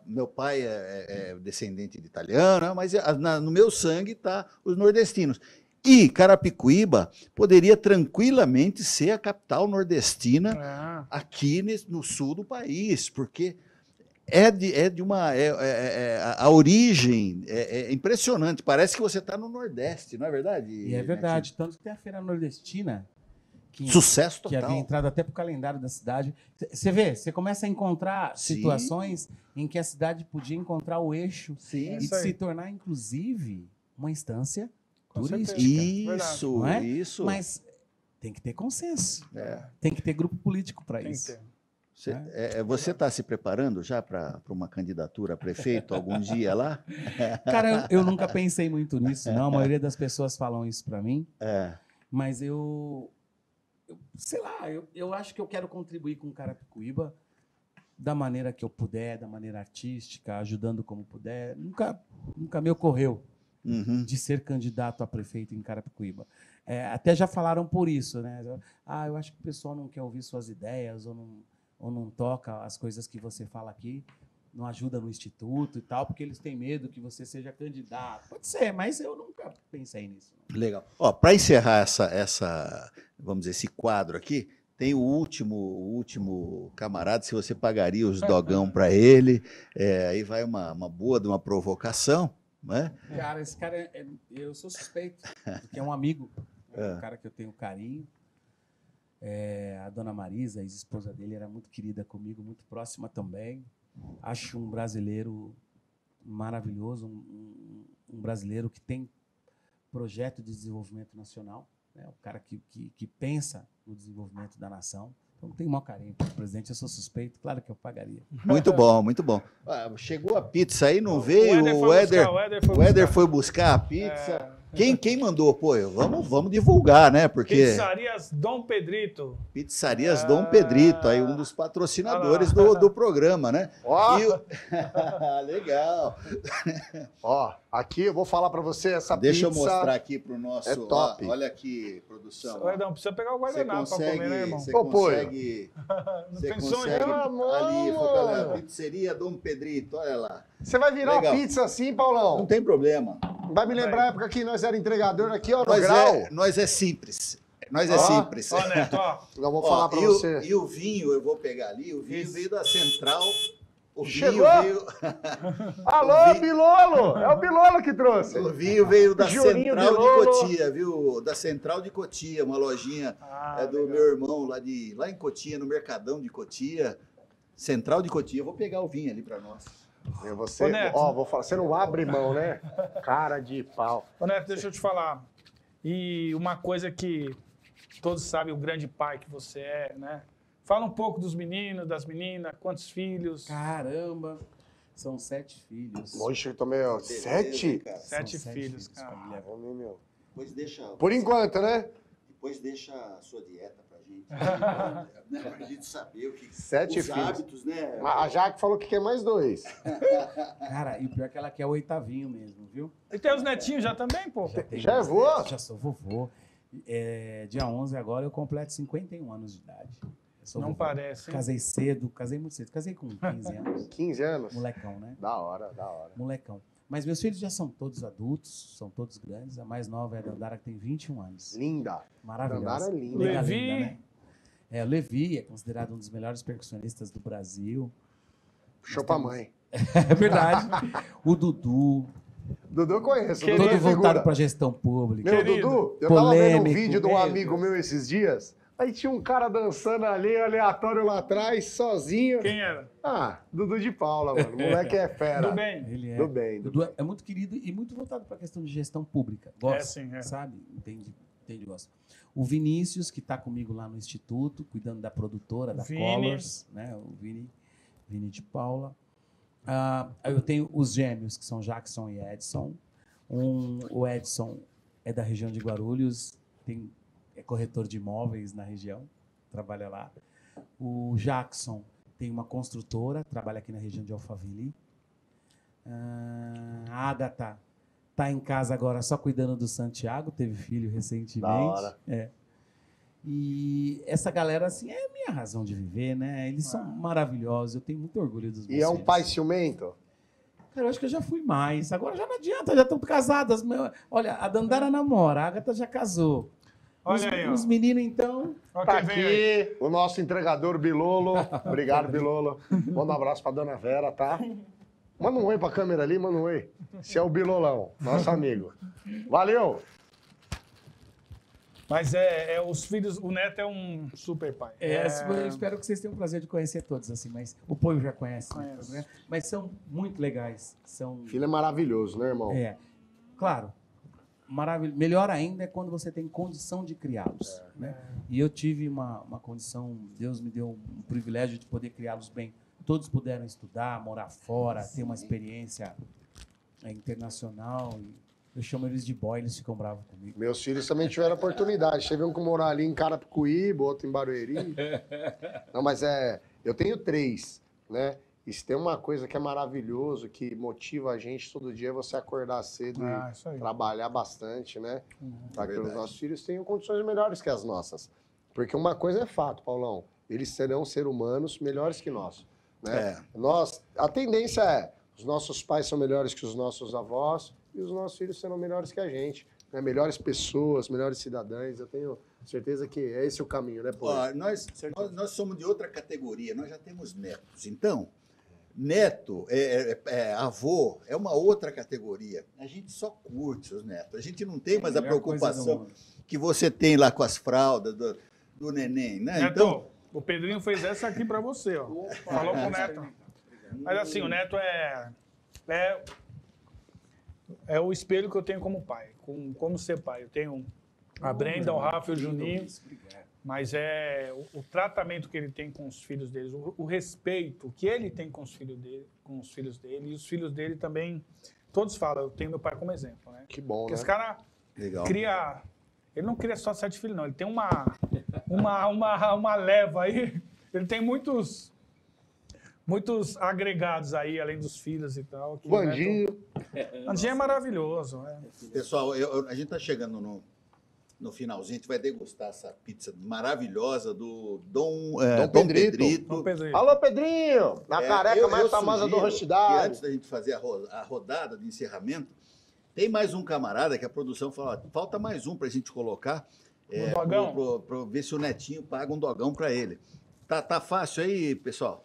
meu pai é descendente de italiano, mas no meu sangue está os nordestinos. E Carapicuíba poderia tranquilamente ser a capital nordestina aqui no sul do país, porque a origem é impressionante. Parece que você está no Nordeste, não é verdade? E é verdade, tanto que tem a Feira Nordestina, Sucesso que total. havia entrado até para o calendário da cidade. Você vê, você começa a encontrar Sim. situações em que a cidade podia encontrar o eixo Sim. e isso aí. se tornar, inclusive, uma instância Com turística. certeza. Isso, Não é? isso. Mas tem que ter consenso. É. Tem que ter grupo político para Tem que isso. ter. Você está se preparando já para uma candidatura a prefeito algum dia lá? Cara, eu nunca pensei muito nisso, não. A maioria das pessoas falam isso para mim. É. Mas sei lá, eu acho que eu quero contribuir com Carapicuíba da maneira que eu puder, da maneira artística, ajudando como puder. Nunca me ocorreu Uhum. de ser candidato a prefeito em Carapicuíba. Até já falaram por isso, né? Eu acho que o pessoal não quer ouvir suas ideias ou não toca as coisas que você fala aqui, não ajuda no instituto e tal, porque eles têm medo que você seja candidato. Pode ser, mas eu nunca pensei nisso. Legal. Para encerrar essa, vamos dizer, esse quadro aqui, tem o último camarada, se você pagaria os dogão para ele, aí vai uma boa de uma provocação, né? Cara, esse cara, eu sou suspeito, porque é um amigo, um cara que eu tenho carinho. A dona Marisa, a ex-esposa dele, era muito querida comigo, muito próxima também. Acho um brasileiro maravilhoso, um brasileiro que tem projeto de desenvolvimento nacional, né? O cara que pensa no desenvolvimento da nação. Então, tenho o maior carinho pelo presidente, eu sou suspeito, claro que eu pagaria. Muito bom, muito bom. Chegou a pizza aí, não veio? O Éder foi buscar a pizza. Quem mandou apoio? Vamos divulgar, né? Porque Pizzarias Dom Pedrito. Pizzarias Dom Pedrito, aí um dos patrocinadores do programa, né? Ó, Legal. ó, aqui eu vou falar pra você essa Deixa pizza. eu mostrar aqui pro nosso. É top. Olha aqui, produção. Não precisa pegar o Você guardanapo pra consegue, comer, né, irmão? você Ô, Poio. consegue, Não você pensou em consegue mano. ali, focalizar, pizzeria Dom Pedrito, olha lá. Você vai virar Legal. uma pizza assim, Não Paulão? tem problema. Vai me lembrar a época que nós era entregador aqui, ó, no grau. Nós é simples. Nós é Ó. simples. Ó, Neto, ó. Eu vou falar pra e você. E o vinho, eu vou pegar ali, o vinho veio da Central. O vinho Chegou? veio, Alô, Bilolo! É o Bilolo que trouxe. o vinho veio da Juninho Central de Bilolo. Cotia, viu? Da Central de Cotia, uma lojinha do legal. meu irmão lá em Cotia, no Mercadão de Cotia. Central de Cotia. Eu vou pegar o vinho ali para nós. Você, Ô, Neto. ó, vou falar, você não abre mão, né? Cara de pau. Ô, Neto, deixa eu te falar. E uma coisa que todos sabem, o grande pai que você é, né? Fala um pouco dos meninos, das meninas, quantos filhos? Caramba, são 7 filhos. Oxe, eu tomei, ó, 7? Cara. São 7 filhos, cara. família. Homem, meu. Depois deixa, Por enquanto, né? depois deixa a sua dieta pra gente. Né? Pra gente saber o que 7 os filhos. hábitos, né? A Jaque falou que quer mais 2. Cara, e o pior é que ela quer o 8º mesmo, viu? E tem os netinhos já também, pô? Já é vô? Já sou vovô. Dia 11 agora eu completo 51 anos de idade. Eu sou Não vovô. parece, hein? Casei cedo, casei muito cedo. Casei com 15 anos. 15 anos? Molecão, né? Da hora, da hora. Molecão. Mas meus filhos já são todos adultos, são todos grandes. A mais nova é a Dandara, que tem 21 anos. Linda. Maravilhosa. Dandara é linda. Mega Levi. linda, né? O Levi é considerado um dos melhores percussionistas do Brasil. Puxou pra mãe. É verdade. O Dudu, Dudu eu conheço. Querido. Dudu é todo voltado figura. para gestão pública. Meu, Querido. Dudu, eu tava vendo um Polêmico, vídeo de um meu amigo Deus. meu esses dias. Aí tinha um cara dançando ali, aleatório lá atrás, sozinho. Quem era? Ah, Dudu de Paula, mano. O moleque é fera. Tudo bem? Ele é. Tudo bem. Dudu é muito querido e muito voltado para a questão de gestão pública. Gosta, sim, é. sabe? Entende, gosta. O Vinícius, que está comigo lá no Instituto, cuidando da produtora, da Vini. Colors, né? O Vini de Paula. Eu tenho os gêmeos, que são Jackson e Edson. O Edson é da região de Guarulhos, é corretor de imóveis na região, trabalha lá. O Jackson tem uma construtora, trabalha aqui na região de Alphaville. A Agatha está em casa agora só cuidando do Santiago, teve filho recentemente. Da hora. E essa galera, assim, é a minha razão de viver, né? Eles são maravilhosos, eu tenho muito orgulho dos meus E é um filhos. pai ciumento? Cara, eu acho que eu já fui mais. Agora já não adianta, já estão casadas. Olha, a Dandara namora, a Agatha já casou. Olha aí, ó. Os meninos, então... Olha Tá quem veio aí. aqui o nosso entregador Bilolo. Obrigado, Bilolo. Manda um abraço pra dona Vera, tá? Manda um oi pra câmera ali, manda um oi. Esse é o Bilolão, nosso amigo. Valeu! Mas os filhos, o Neto é um super pai. Eu espero que vocês tenham o prazer de conhecer todos, assim, mas o Poio já conhece, Conheço. né? Mas são muito legais. São, Filho é maravilhoso, né, irmão? claro, melhor ainda é quando você tem condição de criá-los, né? E eu tive uma condição, Deus me deu um privilégio de poder criá-los bem. Todos puderam estudar, morar fora, ter uma experiência internacional. Eu chamo eles de boy, eles ficam bravos comigo. Meus filhos também tiveram oportunidade. Teve um que morar ali em Carapicuíba, outro em Barueri. Não, mas eu tenho 3, né? E se tem uma coisa que é maravilhoso, que motiva a gente todo dia, é você acordar cedo Isso aí. e trabalhar bastante, né? Para que os Verdade. nossos filhos tenham condições melhores que as nossas. Porque uma coisa é fato, Paulão, eles serão seres humanos melhores que nós, né? A tendência é, os nossos pais são melhores que os nossos avós e os nossos filhos serão melhores que a gente, né? Melhores pessoas, melhores cidadãos. Eu tenho certeza que é esse o caminho, né, pô? Ó, nós somos de outra categoria, nós já temos netos. Então, neto, avô, é uma outra categoria. A gente só curte os netos. A gente não tem mais a Melhor coisa do preocupação mundo. que você tem lá com as fraldas do neném, né? Neto, Então, o Pedrinho fez essa aqui pra você, ó. Falou com o Neto. Mas assim, o Neto é o espelho que eu tenho como pai, como ser pai. Eu tenho a Brenda, o Rafa e o Juninho, mas o tratamento que ele tem com os filhos deles, o respeito que ele tem com os filhos dele, e os filhos dele também, todos falam, eu tenho meu pai como exemplo, né? Que bom, Porque né? esse cara legal. cria... Ele não cria só 7 filhos, não. Ele tem uma leva aí. Ele tem muitos agregados aí, além dos filhos e tal. que O Vandinho. Vandinho é maravilhoso. Pessoal, a gente está chegando no finalzinho, a gente vai degustar essa pizza maravilhosa do Dom Pedrito. Dom Pedrito. Alô, Pedrinho! Na careca mais famosa do sugiro que Rostidade. antes da gente fazer a rodada de encerramento, tem mais um camarada que a produção fala, falta mais um para a gente colocar, dogão? para ver se o Netinho paga um dogão para ele. Tá fácil aí, pessoal?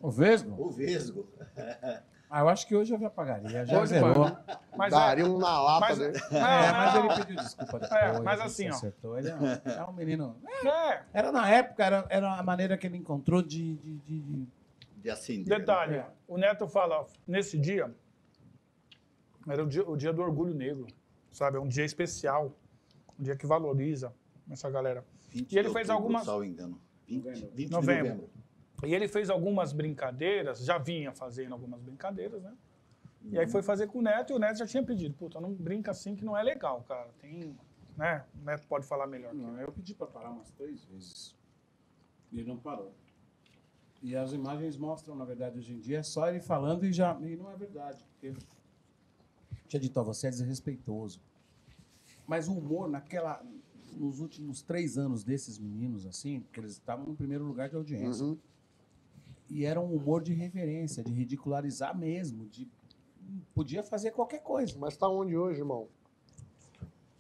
O Vesgo? O Vesgo. Eu acho que hoje eu já pagaria, já Pode zerou. Mas Daria um na lata mas- dele. Mas ele pediu desculpa depois. mas a gente assim, ó. acertou. Ele é um menino... é, Na época, era a maneira que ele encontrou de De acender. detalhe, É. o Neto fala, nesse dia, era o dia do orgulho negro, sabe? É um dia especial, um dia que valoriza essa galera. 20 E ele de fez outubro, algumas- salvo engano. 20 de Novembro. novembro. E ele fez algumas brincadeiras, já vinha fazendo algumas brincadeiras, né? E aí foi fazer com o Neto, e o Neto já tinha pedido, puta, não brinca assim que não é legal, cara. Tem, né? O Neto pode falar melhor. Não, eu pedi para parar umas 3 vezes. E ele não parou. E as imagens mostram, na verdade, hoje em dia, é só ele falando e não é verdade. Porque Tinha dito a você, é desrespeitoso. Mas o humor, nos últimos 3 anos desses meninos, assim, porque eles estavam no primeiro lugar de audiência. E era um humor de reverência, de ridicularizar mesmo, podia fazer qualquer coisa. Mas tá onde hoje, irmão?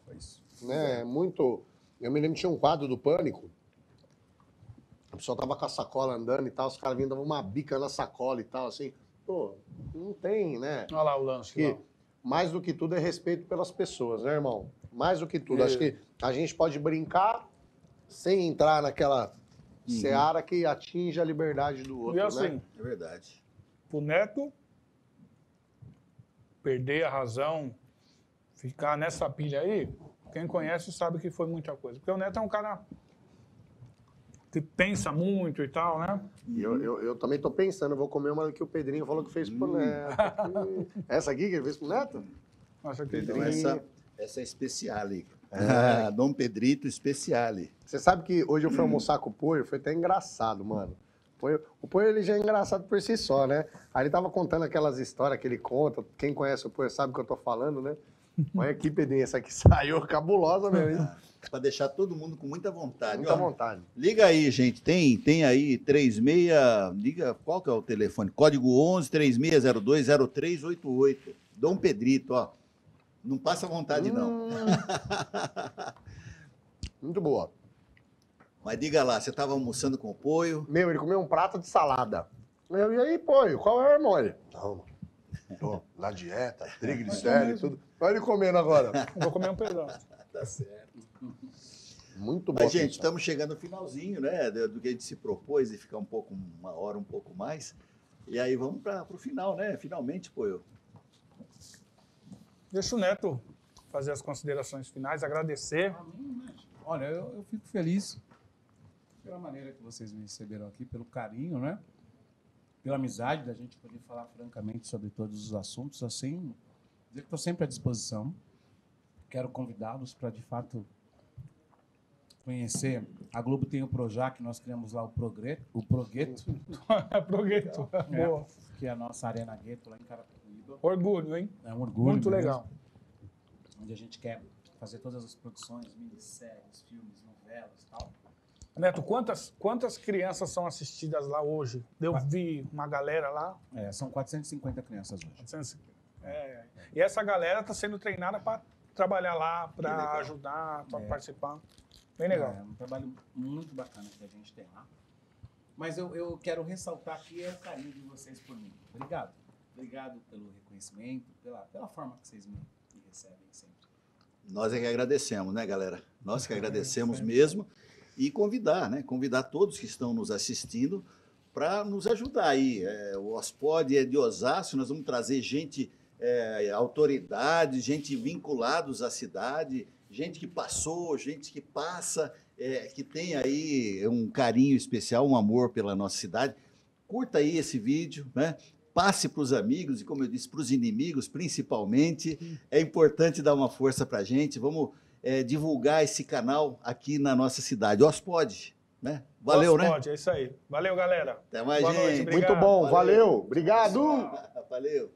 Foi isso. Né? Muito... Eu me lembro que tinha um quadro do Pânico. A pessoa tava com a sacola andando e tal, os caras vinham davam uma bica na sacola e tal, assim. Pô, não tem, né? Olha lá o lance. Que Lá. mais do que tudo é respeito pelas pessoas, né, irmão? Mais do que tudo. Acho que a gente pode brincar sem entrar naquela seara que atinge a liberdade do outro, E assim, né? É verdade. pro Neto perder a razão, ficar nessa pilha aí, quem conhece sabe que foi muita coisa. Porque o Neto é um cara que pensa muito e tal, né? E eu também tô pensando, eu vou comer uma que o Pedrinho falou que fez pro Neto. Essa aqui que ele fez pro Neto? Nossa, que Então, Pedrinho. essa é especiale. Dom Pedrito especiale. Você sabe que hoje eu fui almoçar com o Poio, foi até engraçado, mano. O Poio, ele já é engraçado por si só, né? Aí ele tava contando aquelas histórias que ele conta, quem conhece o Poio sabe o que eu tô falando, né? Olha aqui, Pedrinho, essa aqui saiu cabulosa mesmo, hein? Para deixar todo mundo com muita vontade. Muita Ó, vontade. liga aí, gente. Tem aí 36... Liga, qual que é o telefone? Código 11-3602-0388. Dom Pedrito, ó. Não passa vontade, não. Muito boa. Mas diga lá, você estava almoçando com o Poio? Meu, ele comeu um prato de salada. Eu, e aí, Poio, qual é, irmão? Ele, não, tô na dieta, triglicérides e tudo. Olha ele comendo agora. Vou comer um pedaço. Tá certo. Muito bom. Mas, gente, estamos chegando no finalzinho, né? Do que a gente se propôs de ficar uma hora, um pouco mais. E aí vamos para o final, né? Finalmente, Poio. Deixa o Neto fazer as considerações finais, agradecer. Olha, eu fico feliz pela maneira que vocês me receberam aqui, pelo carinho, né? Pela amizade da gente poder falar francamente sobre todos os assuntos, assim, dizer que estou sempre à disposição. Quero convidá-los para, de fato, conhecer. A Globo tem o Projac, nós criamos lá o Progueto, Progueto. Boa. que é a nossa Arena Gueto lá em Carapicuíba. Orgulho, hein? É um orgulho. Muito mesmo, legal. Onde a gente quer fazer todas as produções, minisséries, filmes, novelas e tal. Neto, quantas crianças são assistidas lá hoje? Eu vi uma galera lá. São 450 crianças hoje. E essa galera está sendo treinada para trabalhar lá, para legal. ajudar, para participar. Bem legal. É um trabalho muito bacana que a gente tem lá. Mas eu quero ressaltar aqui o carinho de vocês por mim. Obrigado. Obrigado pelo reconhecimento, pela forma que vocês me recebem sempre. Nós é que agradecemos, né, galera? Nós que agradecemos mesmo. E convidar, né? Convidar todos que estão nos assistindo para nos ajudar aí. O OSPOD é de Osasco, nós vamos trazer gente, autoridade, gente vinculados à cidade, gente que passou, gente que passa, que tem aí um carinho especial, um amor pela nossa cidade. Curta aí esse vídeo, né? Passe para os amigos e, como eu disse, para os inimigos, principalmente. É importante dar uma força para a gente. Vamos divulgar esse canal aqui na nossa cidade. OSPOD, né? Valeu, OSPOD, né? é isso aí. Valeu, galera. Até mais, Boa noite, gente. obrigado. Muito bom, valeu. Obrigado. Valeu.